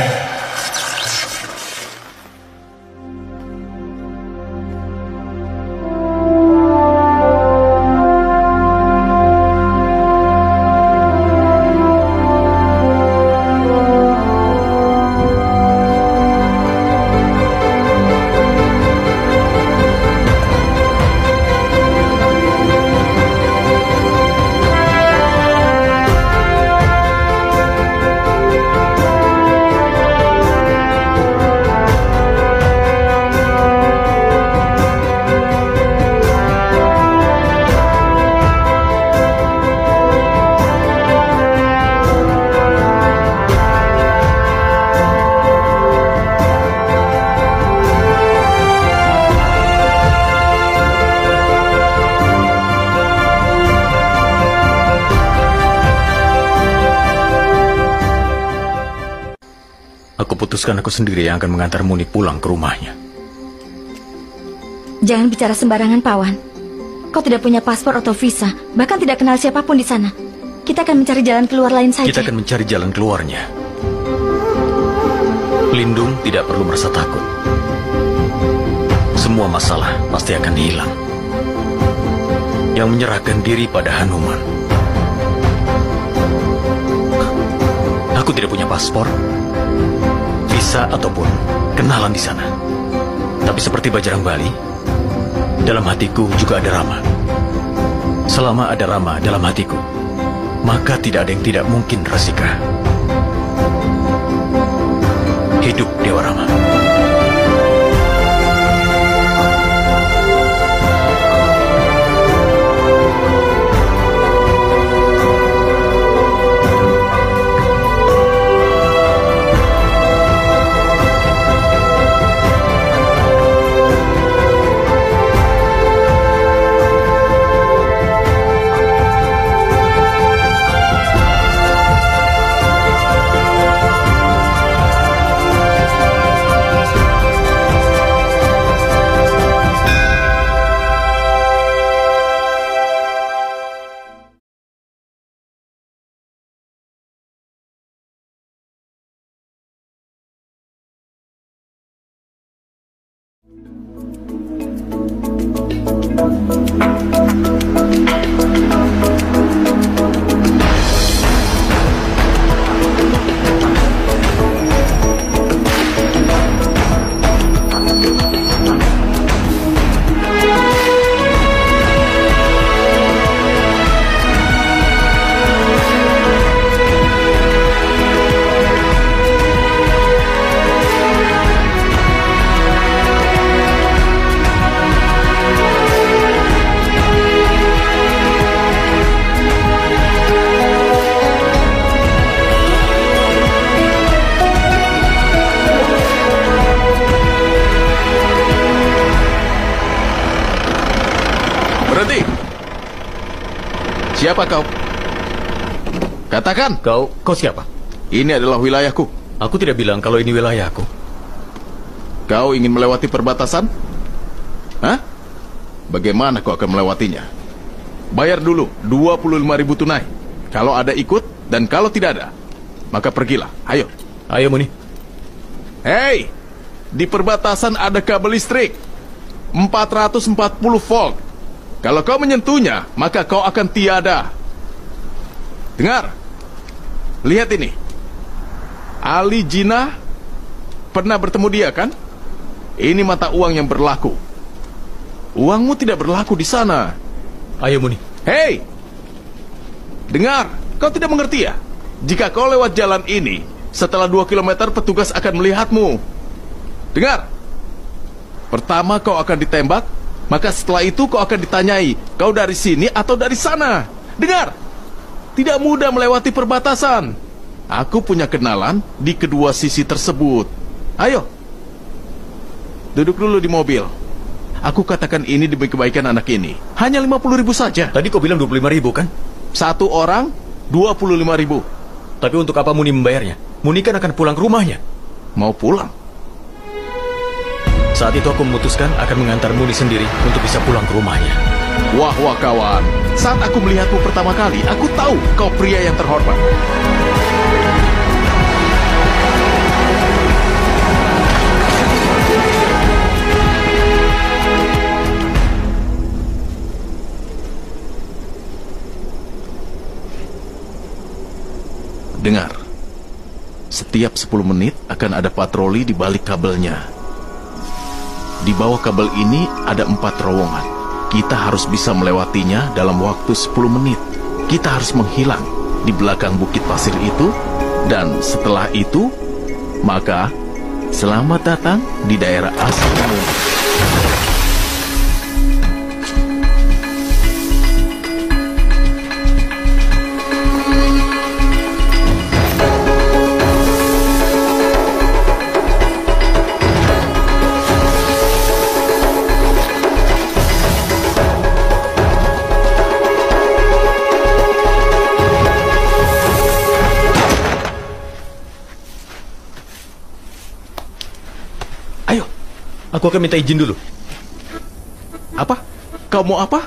Putuskan aku sendiri yang akan mengantar Muni pulang ke rumahnya. Jangan bicara sembarangan, Pawan. Kau tidak punya paspor atau visa, bahkan tidak kenal siapapun di sana. Kita akan mencari jalan keluar lain saja. Kita akan mencari jalan keluarnya. Lindung tidak perlu merasa takut. Semua masalah pasti akan hilang. Yang menyerahkan diri pada Hanuman. Aku tidak punya paspor, visa ataupun kenalan di sana. Tapi seperti Bajrang Bali, dalam hatiku juga ada Rama. Selama ada Rama dalam hatiku, maka tidak ada yang tidak mungkin, Rasika. Hidup Dewa Rama. Siapa kau? Katakan. Kau siapa? Ini adalah wilayahku. Aku tidak bilang kalau ini wilayahku. Kau ingin melewati perbatasan? Hah? Bagaimana kau akan melewatinya? Bayar dulu 25.000 tunai. Kalau ada ikut, dan kalau tidak ada, maka pergilah. Ayo. Ayo, Muni. Hei, di perbatasan ada kabel listrik 440 volt. Kalau kau menyentuhnya, maka kau akan tiada. Dengar, lihat ini. Ali Jinnah, pernah bertemu dia kan? Ini mata uang yang berlaku. Uangmu tidak berlaku di sana. Ayo, Muni. Hei, dengar, kau tidak mengerti ya? Jika kau lewat jalan ini, setelah 2 kilometer petugas akan melihatmu. Dengar, pertama kau akan ditembak, maka setelah itu kau akan ditanyai, kau dari sini atau dari sana. Dengar, tidak mudah melewati perbatasan. Aku punya kenalan di kedua sisi tersebut. Ayo, duduk dulu di mobil. Aku katakan ini demi kebaikan anak ini. Hanya 50.000 saja. Tadi kau bilang 25.000 kan? Satu orang 25.000. Tapi untuk apa Muni membayarnya? Muni kan akan pulang ke rumahnya. Mau pulang? Saat itu aku memutuskan akan mengantar Muni sendiri untuk bisa pulang ke rumahnya. Wah kawan, saat aku melihatmu pertama kali, aku tahu kau pria yang terhormat. Dengar, setiap 10 menit akan ada patroli di balik kabelnya. Di bawah kabel ini ada 4 terowongan. Kita harus bisa melewatinya dalam waktu 10 menit. Kita harus menghilang di belakang bukit pasir itu. Dan setelah itu, maka selamat datang di daerah asalmu. Aku akan minta izin dulu. Apa? Kau mau apa?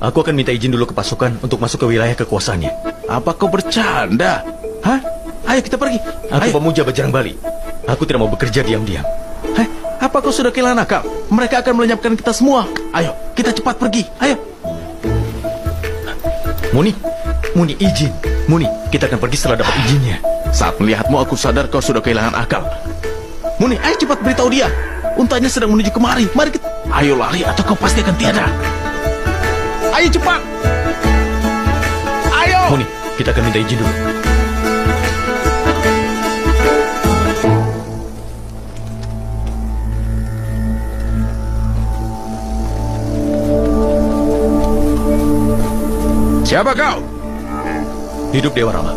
Aku akan minta izin dulu ke pasukan untuk masuk ke wilayah kekuasaannya. Apa kau bercanda? Hah? Ayo kita pergi. Aku pemuja Bajrang Bali. Aku tidak mau bekerja diam-diam. Hah? Apa kau sudah kehilangan akal? Mereka akan melenyapkan kita semua. Ayo, kita cepat pergi. Ayo. Muni izin. Muni, kita akan pergi setelah dapat izinnya. Saat melihatmu aku sadar kau sudah kehilangan akal. Muni, ayo cepat beritahu dia. Untanya sedang menuju kemari. Mari kita... Ayo lari atau kau pasti akan tiada. Ayo cepat. Ayo. Muni, kita akan minta izin dulu. Siapa kau? Hidup Dewa Rama.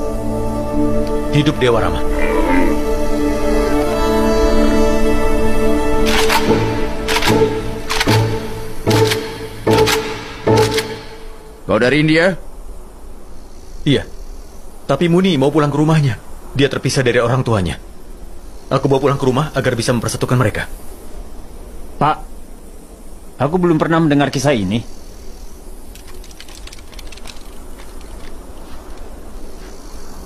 Hidup Dewa Rama. Kau dari India? Iya. Tapi Muni mau pulang ke rumahnya. Dia terpisah dari orang tuanya. Aku bawa pulang ke rumah agar bisa mempersatukan mereka. Pak, aku belum pernah mendengar kisah ini.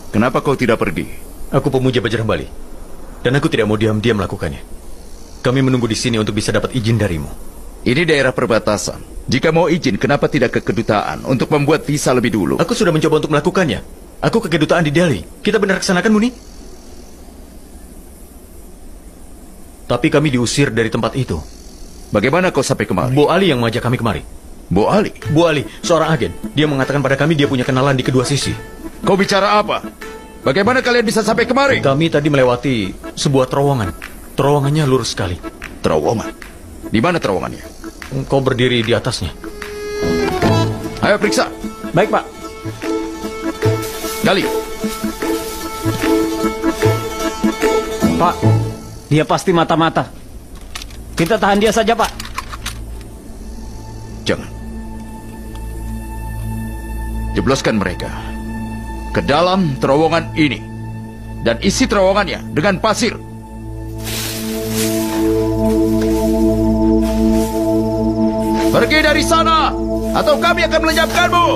Kenapa kau tidak pergi? Aku pemuja Bajrang Bali. Dan aku tidak mau diam-diam melakukannya. Kami menunggu di sini untuk bisa dapat izin darimu. Ini daerah perbatasan. Jika mau izin, kenapa tidak ke kedutaan untuk membuat visa lebih dulu? Aku sudah mencoba untuk melakukannya. Aku ke kedutaan di Delhi. Kita benar kesanakan, Muni? Tapi kami diusir dari tempat itu. Bagaimana kau sampai kemari? Bu Ali yang mengajak kami kemari. Bu Ali? Bu Ali, seorang agen. Dia mengatakan pada kami dia punya kenalan di kedua sisi. Kau bicara apa? Bagaimana kalian bisa sampai kemari? Kami tadi melewati sebuah terowongan. Terowongannya lurus sekali. Terowongan? Di mana terowongannya? Kau berdiri di atasnya. Ayo periksa. Baik, Pak. Gali. Pak, dia pasti mata-mata. Kita tahan dia saja, Pak. Jangan. Jebloskan mereka ke dalam terowongan ini. Dan isi terowongannya dengan pasir. Pergi dari sana, atau kami akan melenyapkanmu.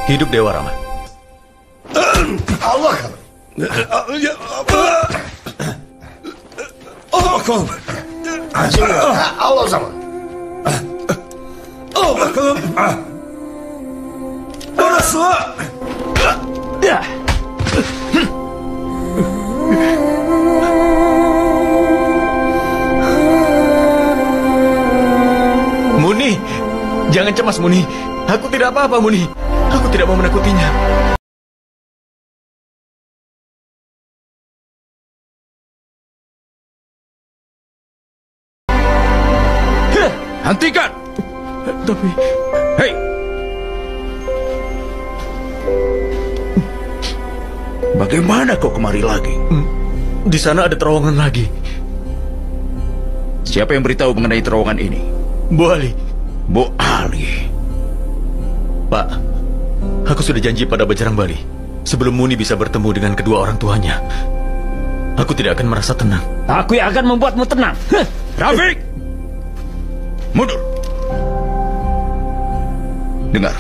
Hidup Dewa Rama. Allah. Allah Akbar. Allah sama. Allah Akbar. Rasul. Muni, jangan cemas Muni. Aku tidak apa-apa Muni. Aku tidak mau menakutinya. Hentikan! Tapi... Hei! Bagaimana kau kemari lagi? Di sana ada terowongan lagi. Siapa yang beritahu mengenai terowongan ini? Bu Ali. Bu Ali. Pak, aku sudah janji pada Bajrang Bali. Sebelum Muni bisa bertemu dengan kedua orang tuanya, aku tidak akan merasa tenang. Aku yang akan membuatmu tenang. Rafiq! Mundur. Dengar,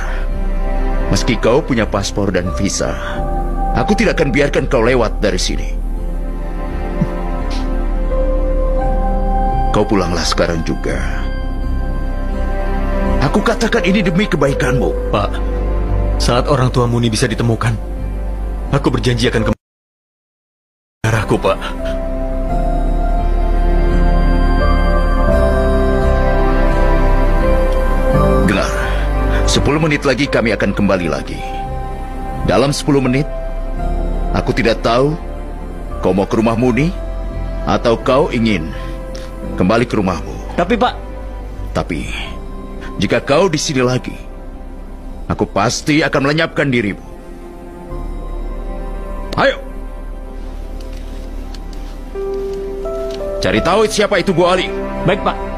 meski kau punya paspor dan visa, aku tidak akan biarkan kau lewat dari sini. Kau pulanglah sekarang juga. Aku katakan ini demi kebaikanmu. Pak, saat orang tua Muni bisa ditemukan, aku berjanji akan kembali ke negaraku, Pak. Dengar, 10 menit lagi kami akan kembali lagi. Dalam 10 menit, aku tidak tahu kau mau ke rumah Muni atau kau ingin kembali ke rumahmu. Tapi jika kau di sini lagi, aku pasti akan melenyapkan dirimu. Ayo, cari tahu siapa itu Bu Ali. Baik, Pak.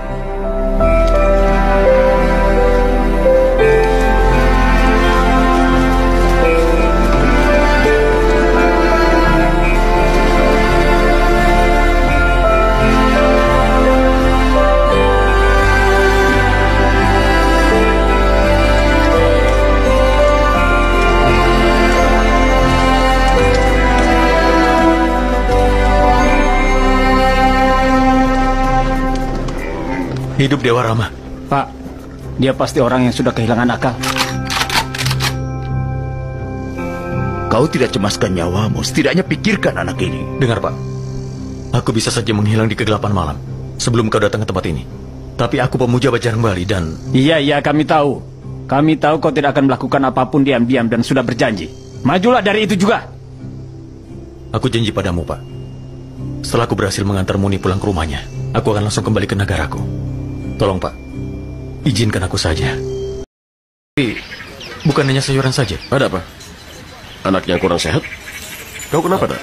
Hidup Dewa Rama. Pak, dia pasti orang yang sudah kehilangan akal. Kau tidak cemaskan nyawamu, setidaknya pikirkan anak ini. Dengar, Pak. Aku bisa saja menghilang di kegelapan malam sebelum kau datang ke tempat ini. Tapi aku pemuja Bajrang Bali dan... Iya, kami tahu. Kami tahu kau tidak akan melakukan apapun diam-diam dan sudah berjanji. Majulah dari itu juga. Aku janji padamu, Pak. Setelah aku berhasil mengantar Muni pulang ke rumahnya, aku akan langsung kembali ke negaraku. Tolong, Pak. Izinkan aku saja. Tapi bukan hanya sayuran saja. Ada apa? Anaknya kurang sehat? Kau kenapa, Nak?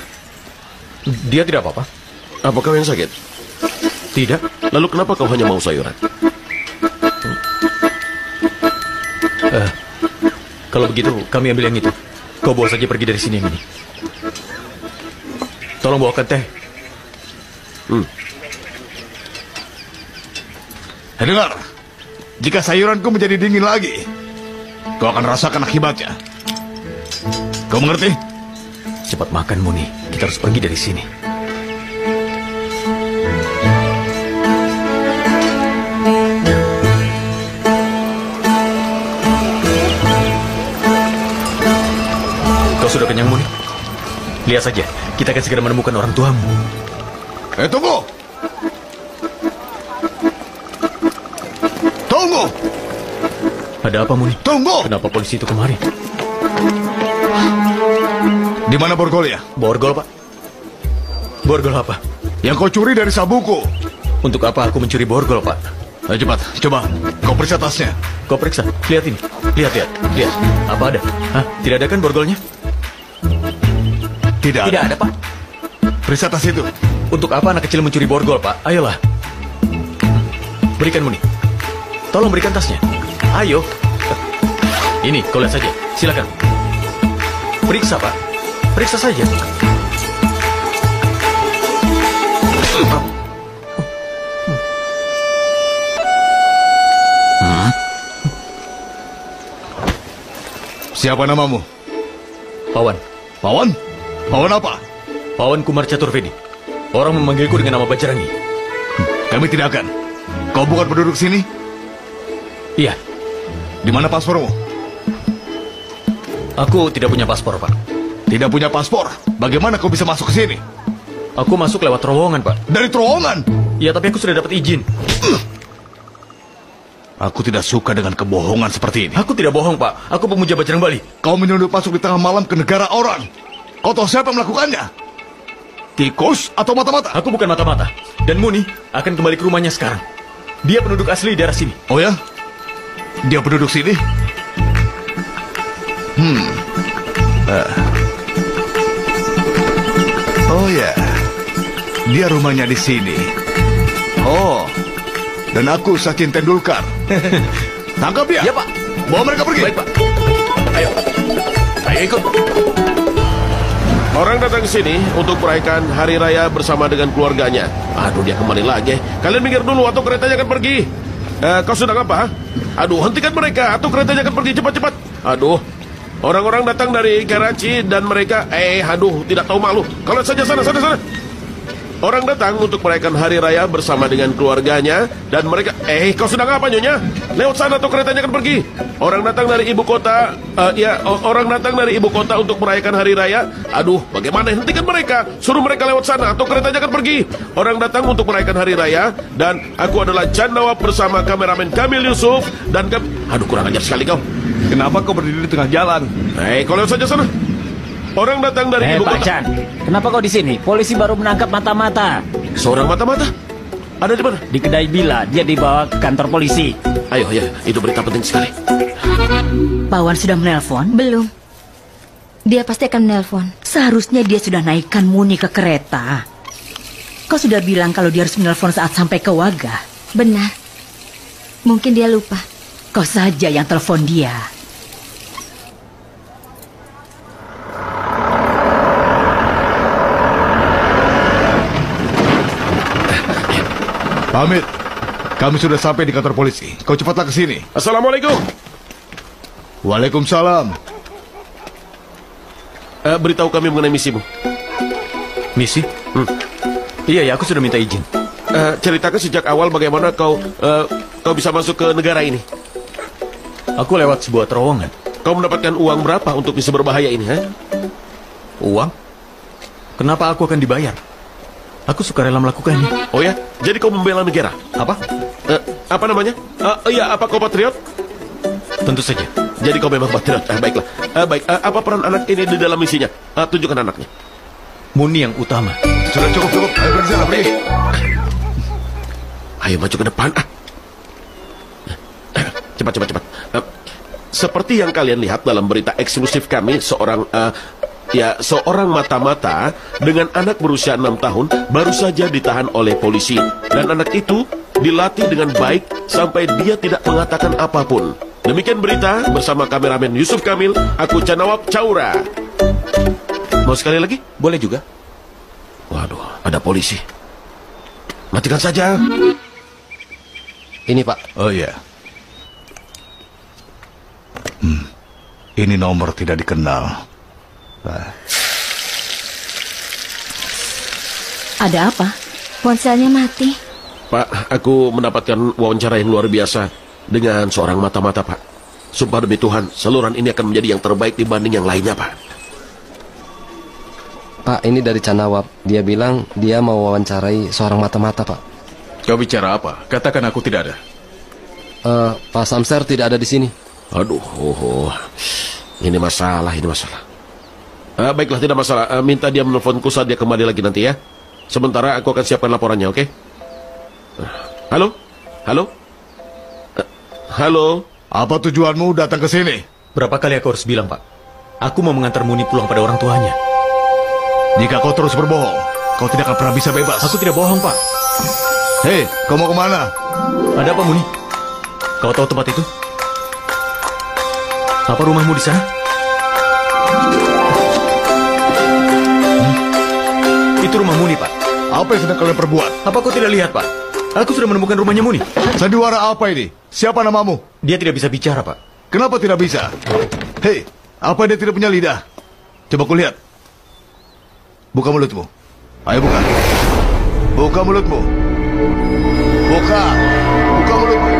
Dia tidak apa-apa. Apa kau yang sakit? Tidak. Lalu kenapa kau hanya mau sayuran? Kalau begitu, kami ambil yang itu. Kau bawa saja pergi dari sini, Mini. Tolong bawakan teh. Dengar, jika sayuranku menjadi dingin lagi, kau akan rasakan akibatnya. Kau mengerti? Cepat makan, Muni. Kita harus pergi dari sini. Kau sudah kenyang, Muni? Lihat saja, kita akan segera menemukan orang tuamu. Tunggu! Tunggu! Ada apa, Muni? Tunggu! Kenapa polisi itu kemari? Di mana borgolnya? Borgol, Pak. Borgol apa? Yang kau curi dari sabuku. Untuk apa aku mencuri borgol, Pak? Ayo cepat, coba. Kau periksa tasnya. Kau periksa. Lihat ini. Lihat. Apa ada? Hah? Tidak ada kan borgolnya? Tidak ada, Pak. Periksa tas itu. Untuk apa anak kecil mencuri borgol, Pak? Ayolah. Berikan, Muni. Tolong berikan tasnya. Ayo. Ini, kau lihat saja. Silakan. Periksa, Pak. Periksa saja. Siapa namamu? Pawan. Pawan? Pawan apa? Pawan Kumar Caturvedi. Orang memanggilku dengan nama Bajrangi. Kami tidak akan. Kau bukan penduduk sini? Iya. Di mana paspormu? Aku tidak punya paspor, Pak. Tidak punya paspor? Bagaimana kau bisa masuk ke sini? Aku masuk lewat terowongan, Pak. Dari terowongan? Iya, tapi aku sudah dapat izin. Aku tidak suka dengan kebohongan seperti ini. Aku tidak bohong, Pak. Aku pemuja Bajrang Bali. Kau menyelundup masuk di tengah malam ke negara orang. Kau tahu siapa yang melakukannya? Tikus atau mata-mata? Aku bukan mata-mata. Dan Muni akan kembali ke rumahnya sekarang. Dia penduduk asli daerah sini. Oh ya? Dia penduduk sini? Oh ya, dia rumahnya di sini. Oh, dan aku Sachin Tendulkar. Tangkap dia. Ya, Pak. Bawa mereka pergi. Baik, Pak. Ayo ikut. Orang datang ke sini untuk merayakan hari raya bersama dengan keluarganya. Aduh, dia kembali lagi. Kalian minggir dulu atau keretanya akan pergi. Kau sedang apa? Aduh, hentikan mereka atau keretanya akan pergi cepat-cepat. Aduh, orang-orang datang dari Karachi dan mereka, aduh, tidak tahu malu. Kalian saja sana. Orang datang untuk merayakan hari raya bersama dengan keluarganya dan mereka, kau sedang apa Nyonya? Lewat sana atau keretanya akan pergi. Orang datang dari ibu kota, orang datang dari ibu kota untuk merayakan hari raya. Aduh, bagaimana? Hentikan mereka, suruh mereka lewat sana atau keretanya akan pergi. Orang datang untuk merayakan hari raya dan aku adalah Chan Nawab bersama kameramen Kamil Yusuf dan aduh, kurang ajar sekali kau. Kenapa kau berdiri di tengah jalan? Kau lewat saja sana. Orang datang dari ibu kota. Pak Chan, kenapa kau di sini? Polisi baru menangkap mata-mata. Seorang mata-mata? Ada di mana? Di kedai Bila, dia dibawa ke kantor polisi. Ayo, itu berita penting sekali. Pak Wan sudah menelpon? Belum. Dia pasti akan menelpon. Seharusnya dia sudah naikkan Muni ke kereta. Kau sudah bilang kalau dia harus menelpon saat sampai ke Wagah. Benar. Mungkin dia lupa. Kau saja yang telepon dia. Hamid, kami sudah sampai di kantor polisi. Kau cepatlah ke sini. Assalamualaikum. Waalaikumsalam. Beritahu kami mengenai misimu. Misi? Iya, aku sudah minta izin. Ceritakan sejak awal bagaimana kau bisa masuk ke negara ini. Aku lewat sebuah terowongan. Kau mendapatkan uang berapa untuk bisa berbahaya ini, Uang? Kenapa aku akan dibayar? Aku suka rela melakukannya. Oh ya? Jadi kau membela negara? Apa? Apa namanya? Apa kau patriot? Tentu saja. Jadi kau memang patriot. Baiklah. Baik. Apa peran anak ini di dalam misinya? Tunjukkan anaknya. Muni yang utama. Sudah cukup. Ayo pergi sana, pergi. Ayo maju ke depan. Cepat. Seperti yang kalian lihat dalam berita eksklusif kami, seorang mata-mata dengan anak berusia 6 tahun baru saja ditahan oleh polisi. Dan anak itu dilatih dengan baik sampai dia tidak mengatakan apapun. Demikian berita bersama kameramen Yusuf Kamil, aku Chan Nawab Chaura. Mau sekali lagi? Boleh juga. Waduh, ada polisi. Matikan saja. Ini, Pak. Oh iya. Ini nomor tidak dikenal. Ada apa? Ponselnya mati. Pak, aku mendapatkan wawancara yang luar biasa dengan seorang mata-mata, Pak. Sumpah demi Tuhan, saluran ini akan menjadi yang terbaik dibanding yang lainnya, Pak. Pak, ini dari Chan Nawab. Dia bilang dia mau wawancarai seorang mata-mata, Pak. Kau bicara apa? Katakan aku tidak ada. Pak Samser tidak ada di sini. Aduh, ini masalah. Baiklah, tidak masalah. Minta dia menelponku saat dia kembali lagi nanti ya. Sementara aku akan siapkan laporannya, oke? Halo? Apa tujuanmu datang ke sini? Berapa kali aku harus bilang, Pak? Aku mau mengantar Muni pulang pada orang tuanya. Jika kau terus berbohong, kau tidak akan pernah bisa bebas. Aku tidak bohong, Pak. Hei, kau mau kemana? Ada apa, Muni? Kau tahu tempat itu? Apa rumahmu di sana? Itu rumah Muni, Pak. Apa yang sedang kalian perbuat? Apa kau tidak lihat, Pak? Aku sudah menemukan rumahnya Muni. Sandiwara apa ini? Siapa namamu? Dia tidak bisa bicara, Pak. Kenapa tidak bisa? Hei, apa dia tidak punya lidah? Coba kulihat. Buka mulutmu. Ayo buka. Buka mulutmu. Buka mulutmu.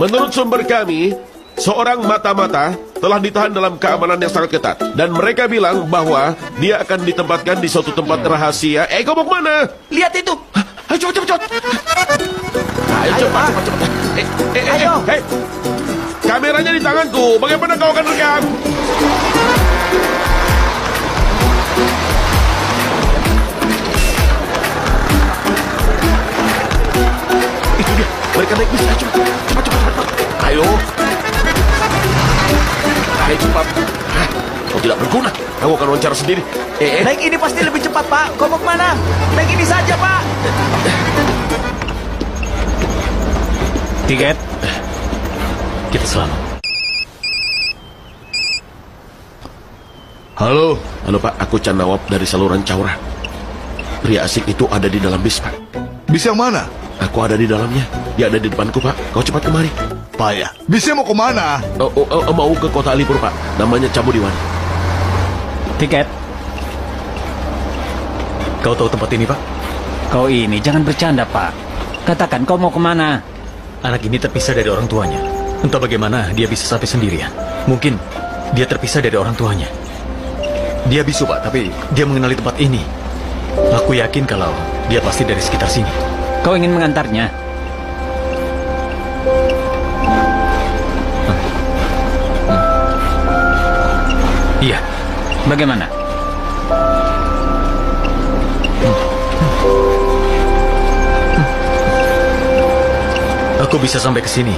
Menurut sumber kami, seorang mata-mata telah ditahan dalam keamanan yang sangat ketat. Dan mereka bilang bahwa dia akan ditempatkan di suatu tempat rahasia. Kau mau kemana? Lihat itu. Ayo cepat. Ayo cepat. Ayo. Hei, kameranya di tanganku. Bagaimana kau akan rekam? Itu dia. Mereka naik bis. Cepat. Ayo. Ayo cepat. Kau tidak berguna. Aku akan wawancara sendiri. Naik ini pasti lebih cepat, Pak. Kau mau kemana? Naik ini saja, Pak. Tiket. Kita selamat. Halo Pak. Aku Chan Nawab dari saluran Caura. Pria asing itu ada di dalam bis, Pak. Bis yang mana? Aku ada di dalamnya. Dia ada di depanku, Pak. Kau cepat kemari. Pak ya. Bisnya mau kemana? Mau ke kota Alipur, Pak. Namanya Cabudiwan. Tiket. Kau tahu tempat ini, Pak? Kau ini jangan bercanda, Pak. Katakan kau mau kemana? Anak ini terpisah dari orang tuanya. Entah bagaimana dia bisa sampai sendirian. Mungkin dia terpisah dari orang tuanya. Dia bisu, Pak, tapi dia mengenali tempat ini. Aku yakin kalau dia pasti dari sekitar sini. Kau ingin mengantarnya? Iya. Bagaimana? Aku bisa sampai ke sini,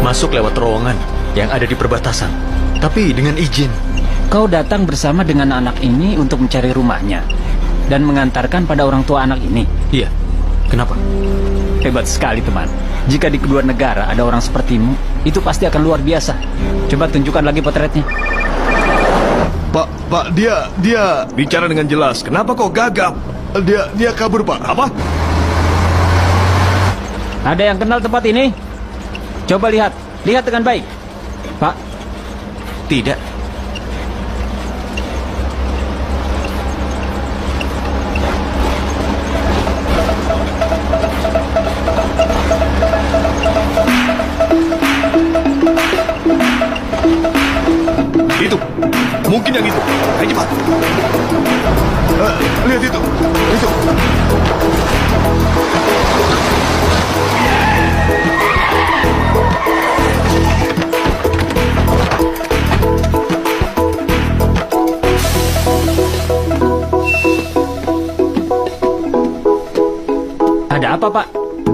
masuk lewat terowongan yang ada di perbatasan. Tapi dengan izin. Kau datang bersama dengan anak ini untuk mencari rumahnya dan mengantarkan pada orang tua anak ini? Iya. Kenapa? Hebat sekali, teman. Jika di kedua negara ada orang sepertimu, itu pasti akan luar biasa. Coba tunjukkan lagi potretnya. Pak, dia bicara dengan jelas. Kenapa kok gagap? Dia kabur, Pak. Apa? Ada yang kenal tempat ini? Coba lihat dengan baik. Pak. Tidak. Itu. Mungkin yang itu. Ayo cepat. Lihat itu. Ada apa, Pak?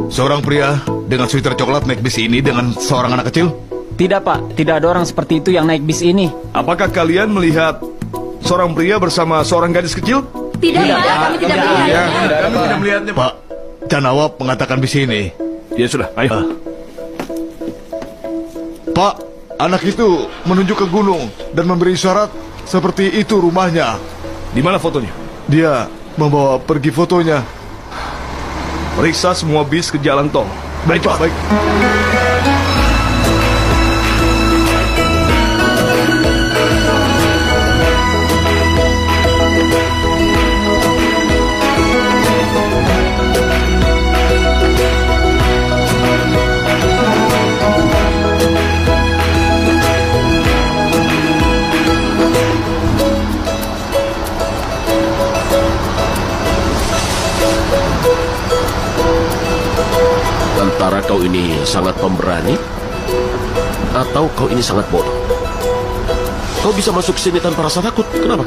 Seorang pria dengan sweater coklat naik bis ini dengan seorang anak kecil? Tidak, Pak. Tidak ada orang seperti itu yang naik bis ini. Apakah kalian melihat seorang pria bersama seorang gadis kecil? Tidak, Pak. Kami tidak melihatnya. Kami tidak melihatnya, Pak. Chan Nawab mengatakan bis ini. Ya sudah, ayo. Pak, anak itu menunjuk ke gunung dan memberi isyarat seperti itu rumahnya. Di mana fotonya? Dia membawa pergi fotonya. Periksa semua bis ke jalan tol. Baik, Pak. Baik. Antara kau ini sangat pemberani atau kau ini sangat bodoh. Kau bisa masuk sini tanpa rasa takut. Kenapa?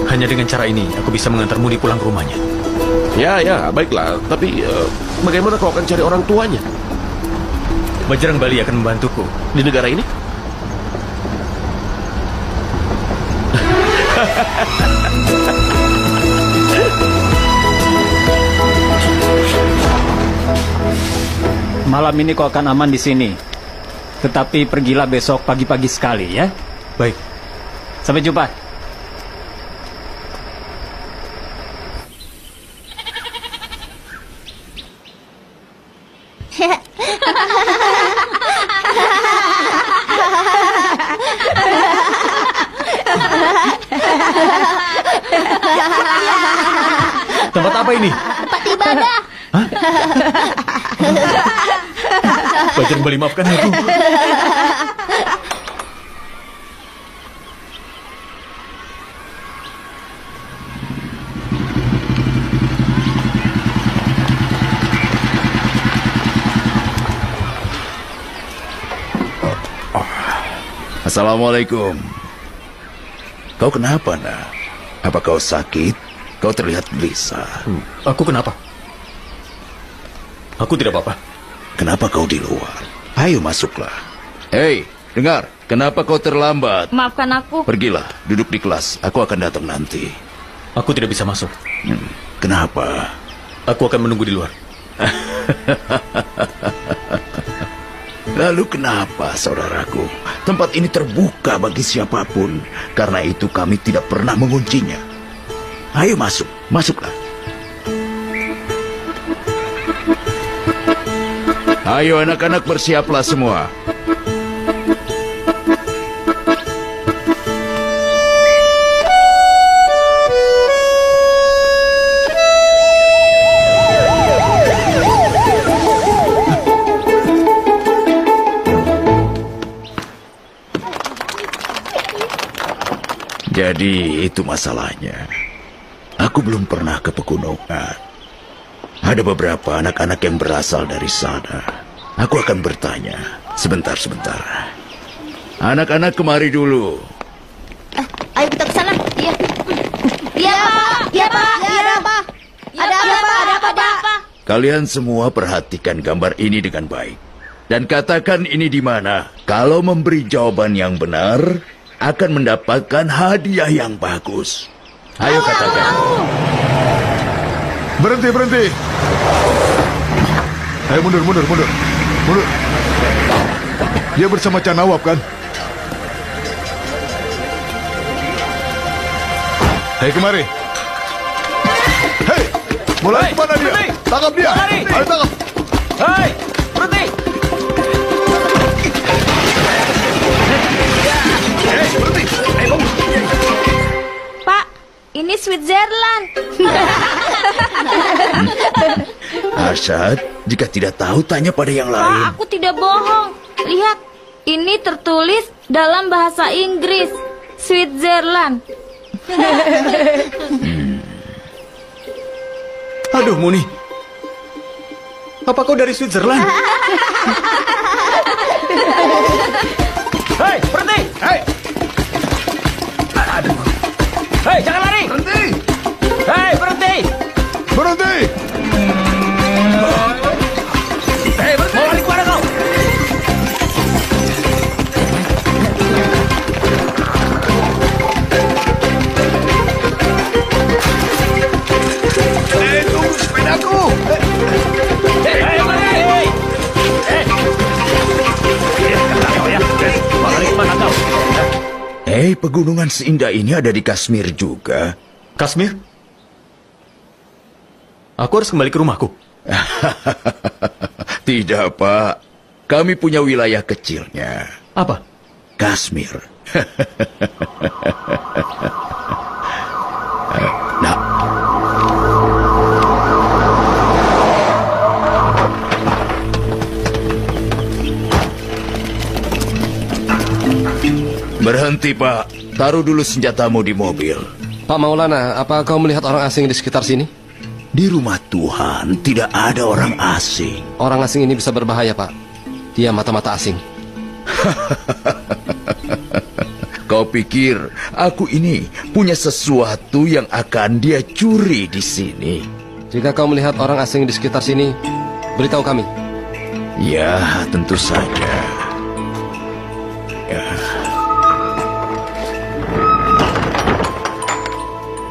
Hanya dengan cara ini aku bisa mengantar Muni pulang ke rumahnya. Ya, baiklah. Tapi bagaimana kau akan cari orang tuanya? Bajrang Bali akan membantuku. Di negara ini? Malam ini kau akan aman di sini. Tetapi pergilah besok pagi-pagi sekali, ya. Baik. Sampai jumpa. Tempat apa ini? Tempat ibadah. Bajrang Bali, maafkan aku. Assalamualaikum. Kau kenapa, nak? Apa kau sakit? Kau terlihat gelisah. Aku kenapa? Aku tidak apa-apa. Kenapa kau di luar? Ayo masuklah. Hei, dengar. Kenapa kau terlambat? Maafkan aku. Pergilah, duduk di kelas. Aku akan datang nanti. Aku tidak bisa masuk. Kenapa? Aku akan menunggu di luar. Lalu kenapa, saudaraku? Tempat ini terbuka bagi siapapun. Karena itu kami tidak pernah menguncinya. Ayo masuk, masuklah. Ayo anak-anak, bersiaplah semua. Jadi itu masalahnya. Aku belum pernah ke pegunungan. Ada beberapa anak-anak yang berasal dari sana. Aku akan bertanya. Sebentar. Anak-anak kemari dulu. Ayo kita ke sana. Iya. Iya, Pak. Iya, Pak. Ada apa? Ada apa, Pak? Kalian semua perhatikan gambar ini dengan baik. Dan katakan ini di mana. Kalau memberi jawaban yang benar, akan mendapatkan hadiah yang bagus. Ayo katakan. Berhenti. Ayo mundur. Dia bersama Canawap kan? Hei kemari. Hei, mulai kemana dia? Tangkap dia. Ayo tangkap. Hei, berhenti. Berhenti. Pak, ini Switzerland. Arsyad, jika tidak tahu tanya pada yang lain. Pak, aku tidak bohong. Lihat, ini tertulis dalam bahasa Inggris. Switzerland. Aduh, Muni. Apa kau dari Switzerland? Hei, berhenti. Hei, jangan lari. Berhenti. Hei, berhenti. Hei, berhenti. Mau lari kemana kau? Tunggu sepedaku. Hei, lari. Mau lari kemana kau? Hei, pegunungan seindah ini ada di Kashmir juga. Kashmir? Aku harus kembali ke rumahku. Tidak, Pak. Kami punya wilayah kecilnya. Apa? Kashmir. Nah. Berhenti, Pak. Taruh dulu senjatamu di mobil. Pak Maulana, apa kau melihat orang asing di sekitar sini? Di rumah Tuhan tidak ada orang asing. Orang asing ini bisa berbahaya, Pak. Dia mata-mata asing. Kau pikir aku ini punya sesuatu yang akan dia curi di sini? Jika kau melihat orang asing di sekitar sini, beritahu kami. Ya, tentu saja. Ya.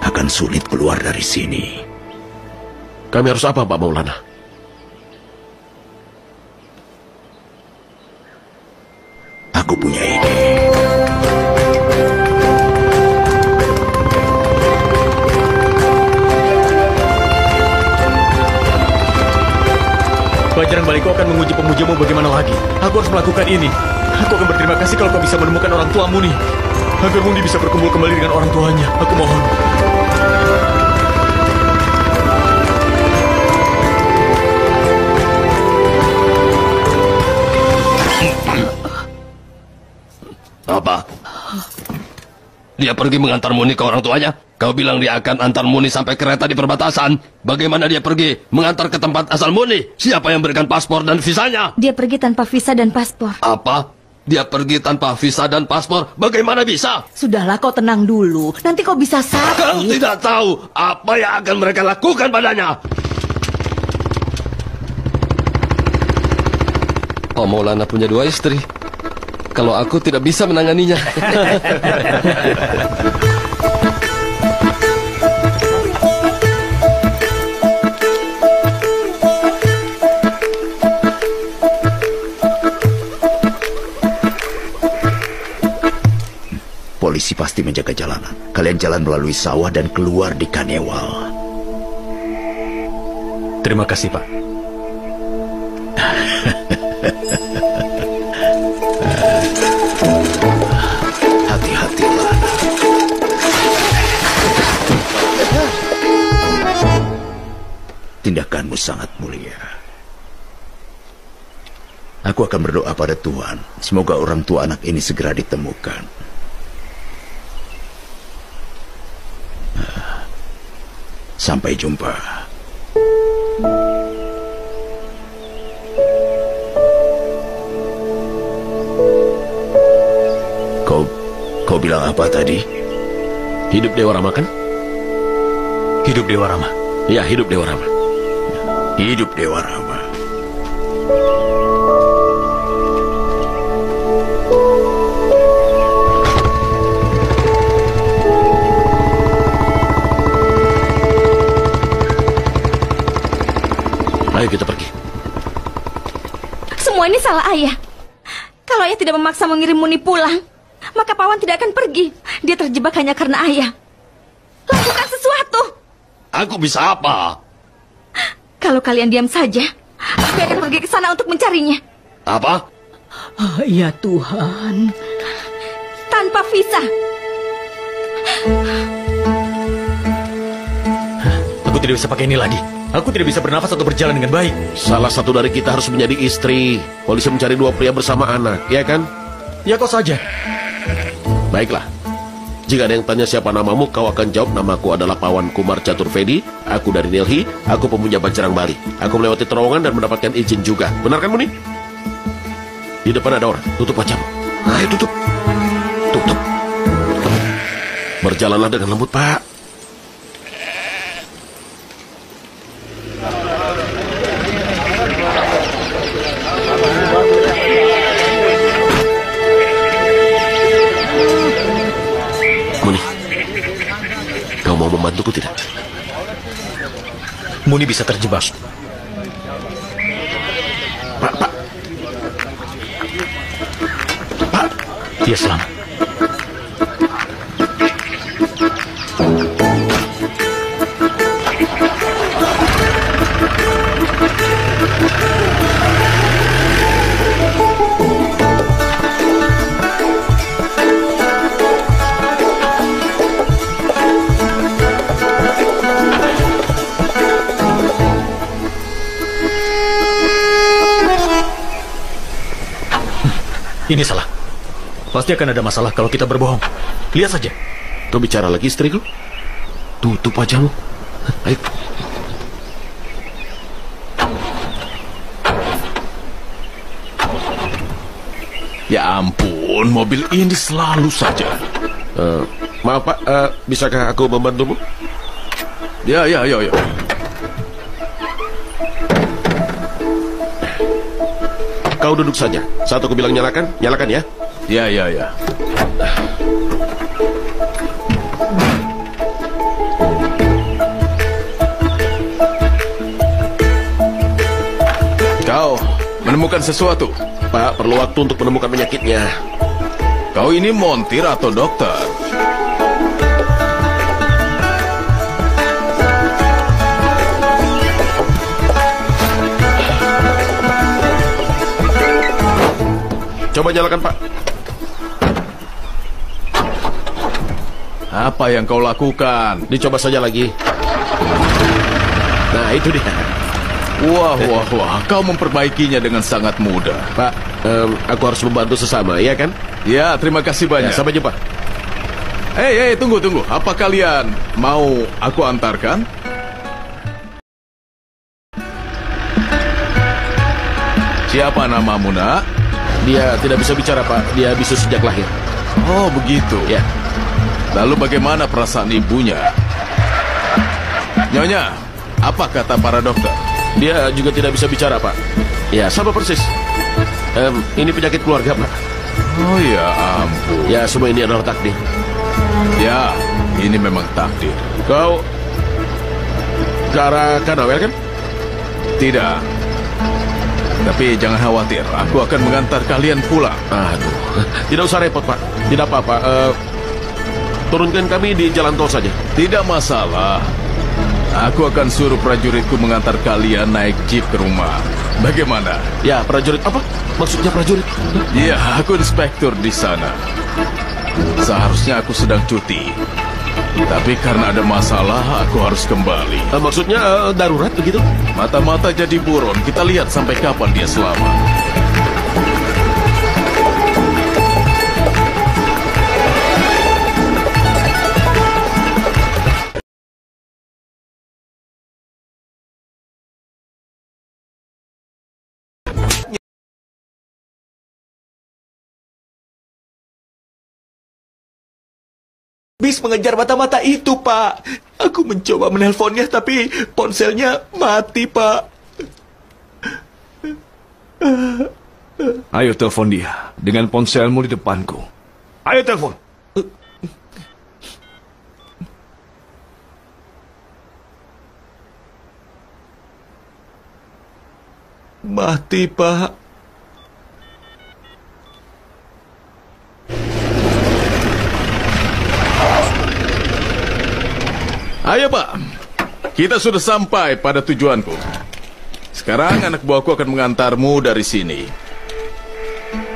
Akan sulit keluar dari sini. Kami harus apa, Pak Maulana? Aku punya ide. Pelajaran balikku akan menguji pemujamu bagaimana lagi. Aku harus melakukan ini. Aku akan berterima kasih kalau kau bisa menemukan orang tua Muni. Agar Muni bisa berkumpul kembali dengan orang tuanya. Aku mohon. Apa? Dia pergi mengantar Muni ke orang tuanya? Kau bilang dia akan antar Muni sampai kereta di perbatasan. Bagaimana dia pergi mengantar ke tempat asal Muni? Siapa yang berikan paspor dan visanya? Dia pergi tanpa visa dan paspor. Apa? Dia pergi tanpa visa dan paspor. Bagaimana bisa? Sudahlah, kau tenang dulu. Nanti kau bisa sakit. Kau tidak tahu apa yang akan mereka lakukan padanya. Pak Maulana punya 2 istri. Kalau aku tidak bisa menanganinya. Polisi pasti menjaga jalanan. Kalian jalan melalui sawah dan keluar di Kanewal. Terima kasih, Pak. Hati-hatilah. Tindakanmu sangat mulia. Aku akan berdoa pada Tuhan. Semoga orang tua anak ini segera ditemukan. Sampai jumpa. Kau bilang apa tadi? Hidup Dewa Rama kan? Hidup Dewa Rama. Ya, hidup Dewa Rama. Hidup Dewa Rama. Ayo kita pergi. Semua ini salah ayah. Kalau ayah tidak memaksa mengirim Muni pulang, maka Pawan tidak akan pergi. Dia terjebak hanya karena ayah. Lakukan sesuatu. Aku bisa apa? Kalau kalian diam saja, aku akan pergi ke sana untuk mencarinya. Apa? Oh, ya Tuhan. Tanpa visa. Aku tidak bisa pakai ini lagi. Aku tidak bisa bernafas atau berjalan dengan baik. Salah satu dari kita harus menjadi istri. Polisi mencari 2 pria bersama anak, ya kan? Ya kau saja. Baiklah. Jika ada yang tanya siapa namamu, kau akan jawab, namaku adalah Pawan Kumar Caturvedi. Aku dari Delhi. Aku pemuja Banjarang Bali. Aku melewati terowongan dan mendapatkan izin juga. Benar kan, Muni? Di depan ada orang. Tutup wajahmu. Ayo tutup. Tutup. Berjalanlah dengan lembut, Pak. Mau membantuku tidak? Muni bisa terjebak. Pak. Dia selamat. Ini salah. Pasti akan ada masalah kalau kita berbohong. Lihat saja. Kau bicara lagi, istriku? Tutup wajahmu. Ayo. Ya ampun, mobil ini selalu saja. Maaf, Pak. Bisakah aku membantumu? Ya. Kau duduk saja. Saat aku bilang nyalakan, nyalakan ya. Ya. Kau menemukan sesuatu? Pak, perlu waktu untuk menemukan penyakitnya. Kau ini montir atau dokter? Coba nyalakan, Pak. Apa yang kau lakukan? Dicoba saja lagi. Nah, itu dia. Wah, kau memperbaikinya dengan sangat mudah. Pak, aku harus membantu sesama, ya kan? Ya, terima kasih banyak. Ya, sampai jumpa. Tunggu. Apa kalian mau aku antarkan? Siapa namamu, nak? Dia tidak bisa bicara, Pak. Dia bisu sejak lahir. Oh, begitu. Ya. Lalu bagaimana perasaan ibunya? Nyonya, apa kata para dokter? Dia juga tidak bisa bicara, Pak. Ya, sama persis. Ini penyakit keluarga, Pak. Oh ya ampun. Ya, semua ini adalah takdir. Ya, ini memang takdir. Kau ke arah Kanawel, kan? Tidak. Tapi jangan khawatir, aku akan mengantar kalian pulang. Aduh, tidak usah repot, Pak. Tidak apa-apa. Turunkan kami di jalan tol saja. Tidak masalah. Aku akan suruh prajuritku mengantar kalian naik jeep ke rumah. Bagaimana? Ya, prajurit apa? Maksudnya prajurit? Ya, aku inspektur di sana. Seharusnya aku sedang cuti. Tapi karena ada masalah, aku harus kembali. Maksudnya darurat begitu? Mata-mata jadi buron. Kita lihat sampai kapan dia selamat. Bis mengejar mata-mata itu, Pak. Aku mencoba menelponnya, tapi ponselnya mati, Pak. Ayo telepon dia dengan ponselmu di depanku. Ayo telepon. Mati, Pak. Ayo Pak, kita sudah sampai pada tujuanku. Sekarang anak buahku akan mengantarmu dari sini.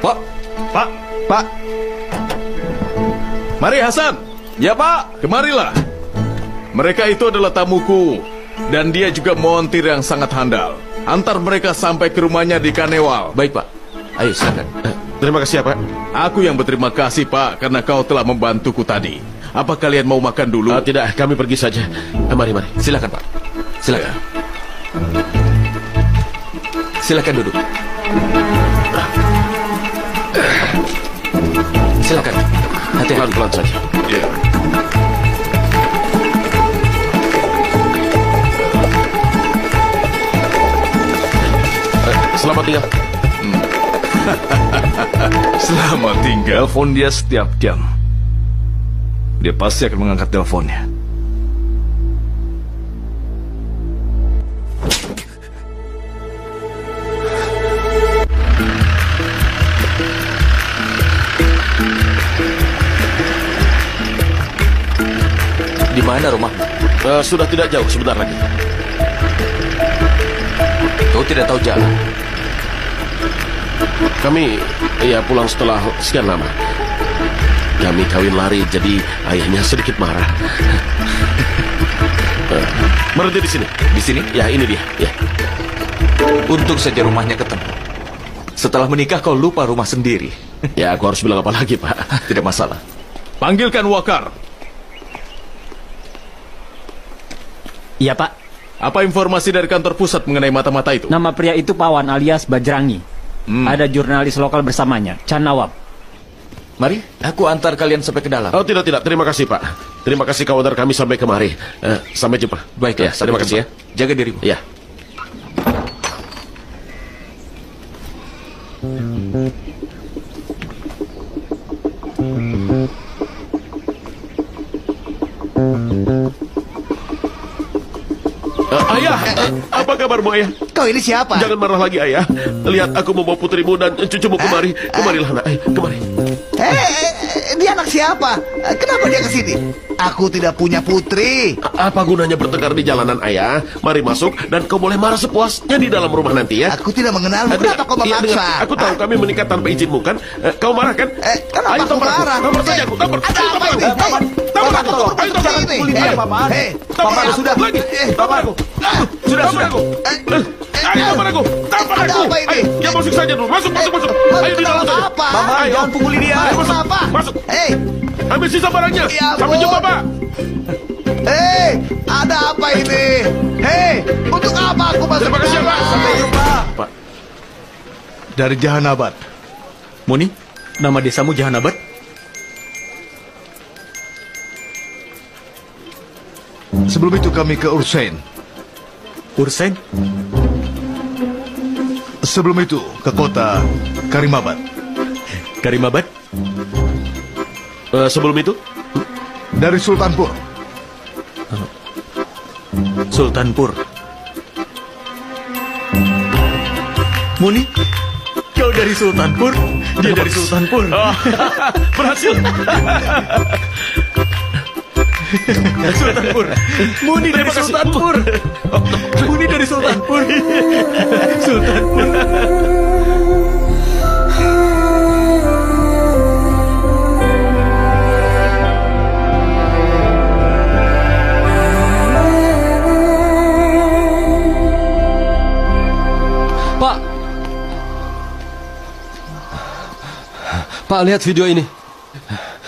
Pak. Mari Hasan. Ya Pak. Kemarilah. Mereka itu adalah tamuku. Dan dia juga montir yang sangat handal. Antar mereka sampai ke rumahnya di Kanewal. Baik Pak. Ayo silakan. Terima kasih ya Pak. Aku yang berterima kasih Pak, karena kau telah membantuku tadi. Apa kalian mau makan dulu? Tidak, kami pergi saja. Mari. Silakan, Pak. Silakan. Ya. Silakan duduk. Silakan. Hati-hati. Pelan-pelan saja. Ya. Selamat tinggal. Selamat tinggal. Telepon dia setiap jam. Dia pasti akan mengangkat teleponnya. Di mana rumah? Sudah tidak jauh, sebentar lagi. Kau tidak tahu jalan? Kami pulang setelah sekian lama. Kami kawin lari, jadi ayahnya sedikit marah. Berhenti di sini. Di sini? Ya, ini dia. Ya. Untung saja rumahnya ketemu. Setelah menikah kau lupa rumah sendiri. Ya, aku harus bilang apa lagi, Pak? Tidak masalah. Panggilkan Wakar. Iya, Pak. Apa informasi dari kantor pusat mengenai mata-mata itu? Nama pria itu Pawan alias Bajrangi. Ada jurnalis lokal bersamanya, Chan Nawab. Mari, aku antar kalian sampai ke dalam. Oh, tidak. Terima kasih, Pak. Terima kasih kau antar kami sampai kemari. Sampai jumpa. Baiklah, terima kasih ya. Jaga dirimu. Ya. Ayah, apa kabarmu ayah? Kau ini siapa? Jangan marah lagi ayah. Lihat aku membawa putrimu dan cucumu kemari. Kemarilah nak, kemari. Dia anak siapa? Kenapa dia ke sini? Aku tidak punya putri. Apa gunanya bertengkar di jalanan ayah? Mari masuk dan kau boleh marah sepuasnya di dalam rumah nanti ya. Aku tidak mengenalmu. Kenapa kau memaksa? Aku tahu kami menikah tanpa izinmu kan. Kau marah kan? Kenapa aku marah? Tampar saja aku. Tampar. Ada apa ini? Tampar aku. Ayo jangan pukuli dia, Paman. Paman sudah lagi. Tampar aku. Sudah aku. Ayo tampar aku. Tampar aku. Ada apa ini? Ya masuk saja dulu. Masuk. Ayo di dalam saja. Paman, jangan pukuli dia. Ayo masuk. Ambil sisa barangnya. Sampai jumpa, Pak. Ada apa ini? Untuk apa aku masuk? Terima kasih, Pak. Sampai jumpa. Dari Jahanabad. Muni, nama desamu Jahanabad? Sebelum itu kami ke Ursain. Ursain? Sebelum itu ke kota Karimabad. Karimabad? Sebelum itu? Dari Sultanpur. Sultanpur. Muni, kau dari Sultanpur? Dia dari Sultanpur. Berhasil. Sultanpur. Muni dari Sultanpur. Muni dari Sultanpur. Sultanpur. Pak, lihat video ini.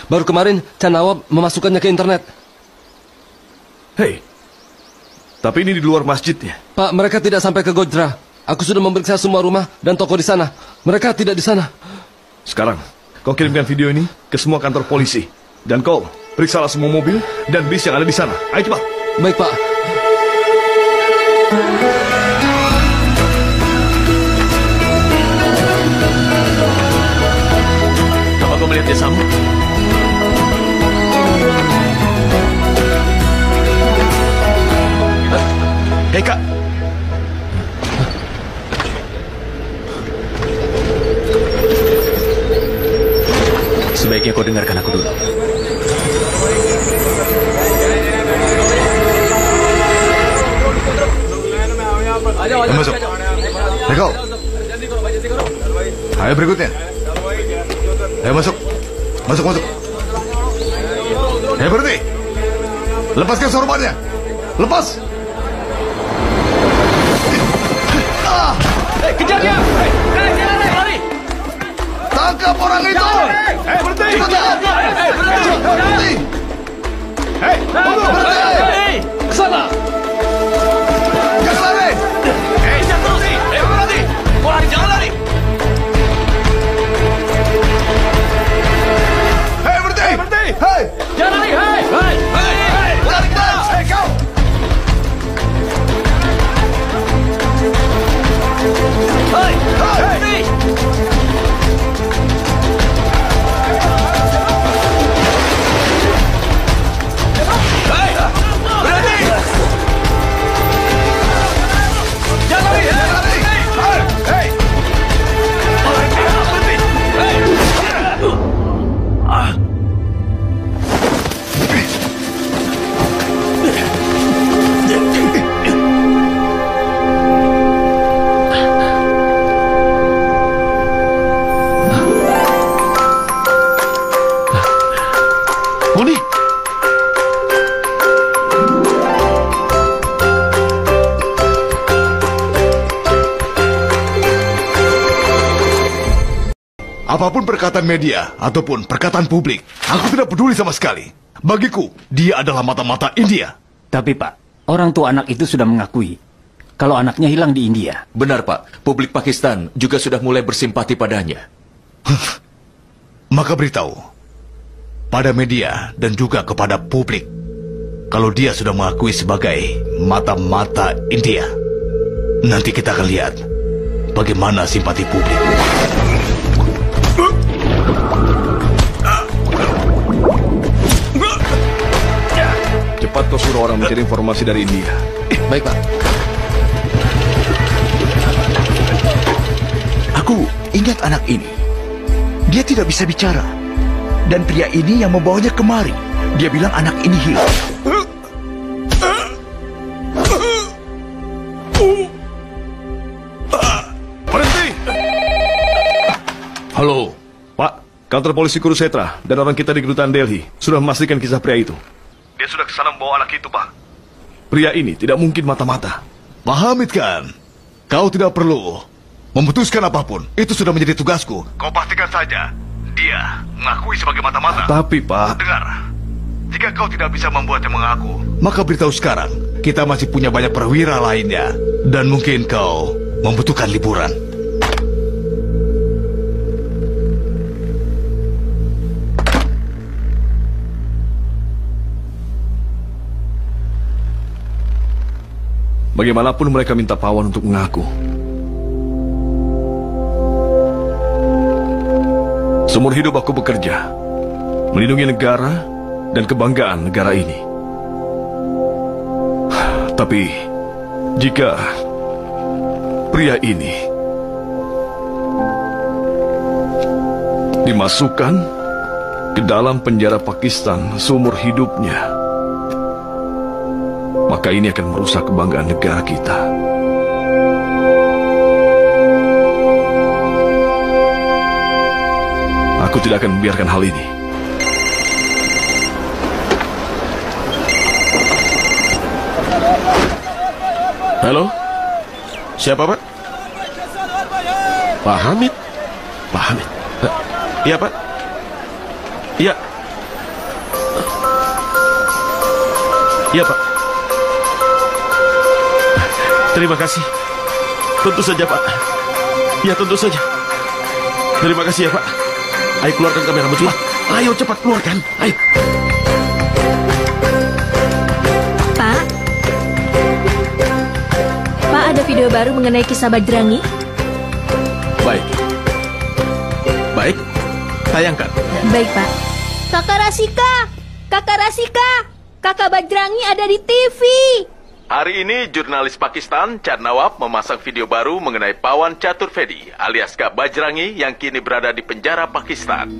Baru kemarin Chan Nawab memasukkannya ke internet. Hei, tapi ini di luar masjidnya. Pak, mereka tidak sampai ke Gojra. Aku sudah memeriksa semua rumah dan toko di sana. Mereka tidak di sana. Sekarang, kau kirimkan video ini ke semua kantor polisi. Dan kau periksalah semua mobil dan bis yang ada di sana. Ayo cepat. Baik, Pak. Apa kau melihat desamu? Hei, Kak. Sebaiknya kau dengarkan aku dulu. Ayo masuk. Hei kau. Ayo berikutnya. Ayo masuk. Masuk. Ayo berhenti. Lepaskan sorbannya. Lepas. Kejar dia! Lari! Tangkap orang itu! Berhenti! Berhenti! Berhenti! Kesana! Jangan lari! Jangan berhenti! Berhenti! Mau lari, jangan lari! Berhenti! Berhenti! Jangan lari! Lari kita! Kau! Berhenti! Apapun perkataan media ataupun perkataan publik, aku tidak peduli sama sekali. Bagiku, dia adalah mata-mata India. Tapi Pak, orang tua anak itu sudah mengakui kalau anaknya hilang di India. Benar Pak, publik Pakistan juga sudah mulai bersimpati padanya. Maka beritahu pada media dan juga kepada publik kalau dia sudah mengakui sebagai mata-mata India. Nanti kita akan lihat bagaimana simpati publik. Cepat kau suruh orang mencari informasi dari India. Baik, Pak. Aku ingat anak ini. Dia tidak bisa bicara. Dan pria ini yang membawanya kemari. Dia bilang anak ini hilang. Berhenti! Halo, Pak. Kantor polisi Kurukshetra dan orang kita di kedutaan Delhi sudah memastikan kisah pria itu. Dia sudah ke sana membawa anak itu, Pak. Pria ini tidak mungkin mata-mata. Pak Hamid kan? Kau tidak perlu memutuskan apapun. Itu sudah menjadi tugasku. Kau pastikan saja dia mengakui sebagai mata-mata. Tapi, Pak... Dengar, jika kau tidak bisa membuatnya mengaku, maka beritahu sekarang. Kita masih punya banyak perwira lainnya. Dan mungkin kau membutuhkan liburan. Bagaimanapun mereka minta Pawan untuk mengaku. Seumur hidup aku bekerja, melindungi negara dan kebanggaan negara ini. Tapi, jika pria ini dimasukkan ke dalam penjara Pakistan seumur hidupnya, maka ini akan merusak kebanggaan negara kita. Aku tidak akan membiarkan hal ini. Halo? Siapa, Pak? Pak Hamid? Pak Hamid? Iya, Pak? Iya. Iya, Pak. Terima kasih. Tentu saja, Pak. Ya, tentu saja. Terima kasih ya, Pak. Ayo keluarkan kameramu cepat. Ayo cepat keluarkan. Ayo. Pak, ada video baru mengenai kisah Bajrangi. Baik. Baik, tayangkan. Baik, Pak. Kakak Rasika, Kakak Rasika, Kakak Bajrangi ada di TV. Hari ini jurnalis Pakistan Chad Nawab memasang video baru mengenai Pawan Catur Vedi alias Kak Bajrangi yang kini berada di penjara Pakistan.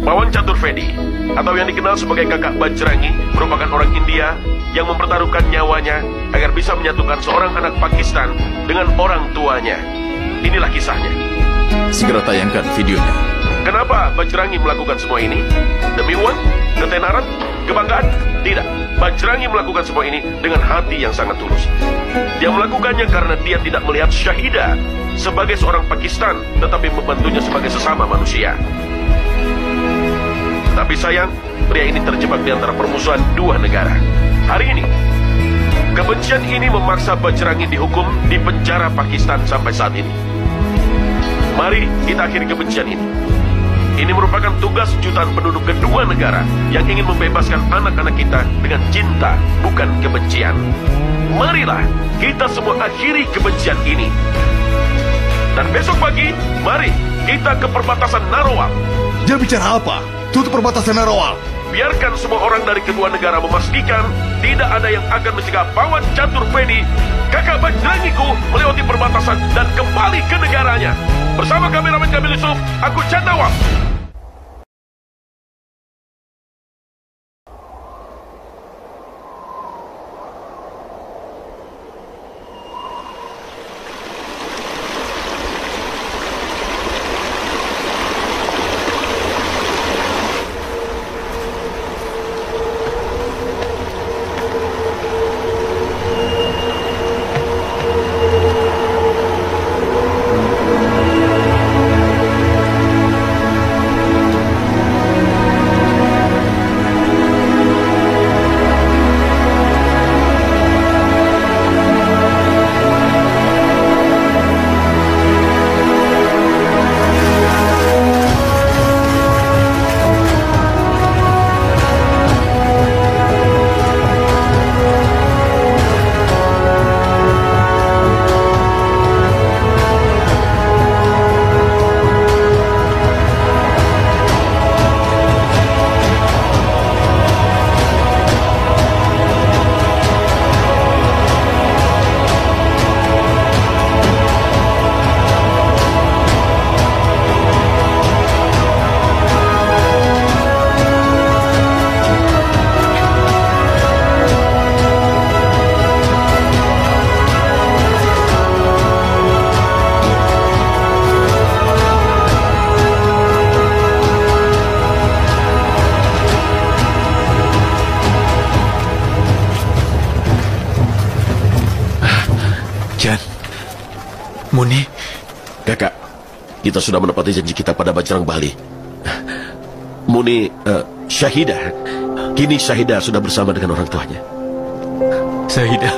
Pawan Catur Vedi atau yang dikenal sebagai Kakak Bajrangi merupakan orang India yang mempertaruhkan nyawanya agar bisa menyatukan seorang anak Pakistan dengan orang tuanya. Inilah kisahnya. Segera tayangkan videonya. Kenapa Bajrangi melakukan semua ini? Demi uang? Ketenaran? Kebanggaan? Tidak. Bajrangi melakukan semua ini dengan hati yang sangat tulus. Dia melakukannya karena dia tidak melihat Syahida sebagai seorang Pakistan, tetapi membantunya sebagai sesama manusia. Tapi sayang, pria ini terjebak di antara permusuhan dua negara. Hari ini, kebencian ini memaksa Bajrangi dihukum di penjara Pakistan sampai saat ini. Mari kita akhiri kebencian ini. Ini merupakan tugas jutaan penduduk kedua negara yang ingin membebaskan anak-anak kita dengan cinta, bukan kebencian. Marilah kita semua akhiri kebencian ini. Dan besok pagi, mari kita ke perbatasan Narowal. Dia bicara apa? Tutup perbatasan Narowal. Biarkan semua orang dari kedua negara memastikan tidak ada yang akan mencegah Pawan Catur Vedi, Kakak Bajrangiku, melewati perbatasan dan kembali ke negaranya. Bersama kameramen Kamil Yusuf, aku Chad Nawab. Muni, kakak, kita sudah menepati janji kita pada Bajrang Bali. Muni, Syahida, kini Syahida sudah bersama dengan orang tuanya. Syahida?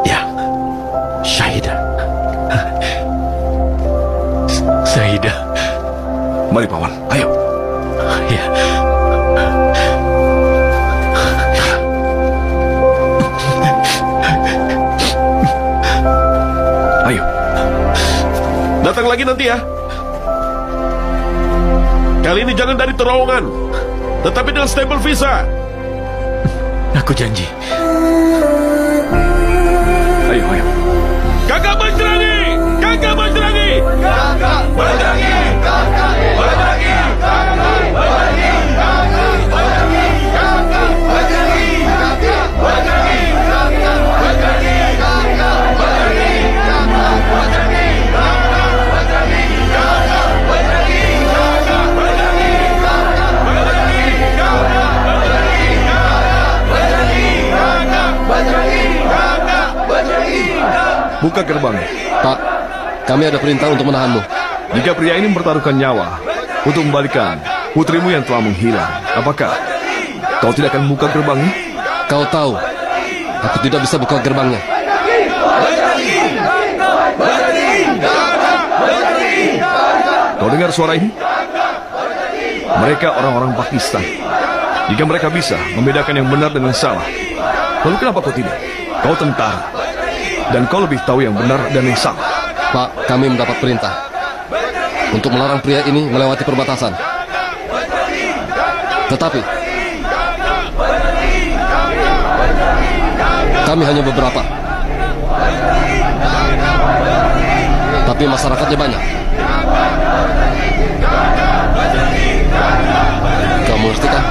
Ya, Syahida. Syahida. Mari Pawan, ayo. Ya. datang lagi nanti ya. Kali ini jangan dari terowongan, tetapi dengan stempel visa. Aku janji. Ayo, ayo. Kakak Bajrangi! Kakak Bajrangi! Kakak Bajrangi! Kakak Bajrangi! Kakak Bajrangi! Kakak Bajrangi! Kakak Bajrangi! Kakak Bajrangi! Kakak Bajrangi! Kakak Bajrangi! Kakak Bajrangi! Kakak Bajrangi! Kakak Bajrangi! Kakak Bajrangi! Kakak Bajrangi! Kakak Bajrangi! Kakak Bajrangi! Kakak Bajrangi! Kakak Bajrangi! Buka gerbang. Pak, kami ada perintah untuk menahanmu. Jika pria ini mempertaruhkan nyawa untuk membalikan putrimu yang telah menghilang, apakah kau tidak akan buka gerbangnya? Kau tahu, aku tidak bisa buka gerbangnya. Kau dengar suara ini? Mereka orang-orang Pakistan. Jika mereka bisa membedakan yang benar dan yang salah, lalu kenapa kau tidak? Kau tentara, dan kau lebih tahu yang benar dan yang salah. Pak, kami mendapat perintah untuk melarang pria ini melewati perbatasan. Tetapi kami hanya beberapa. Tapi masyarakatnya banyak. Kamu mengerti kan?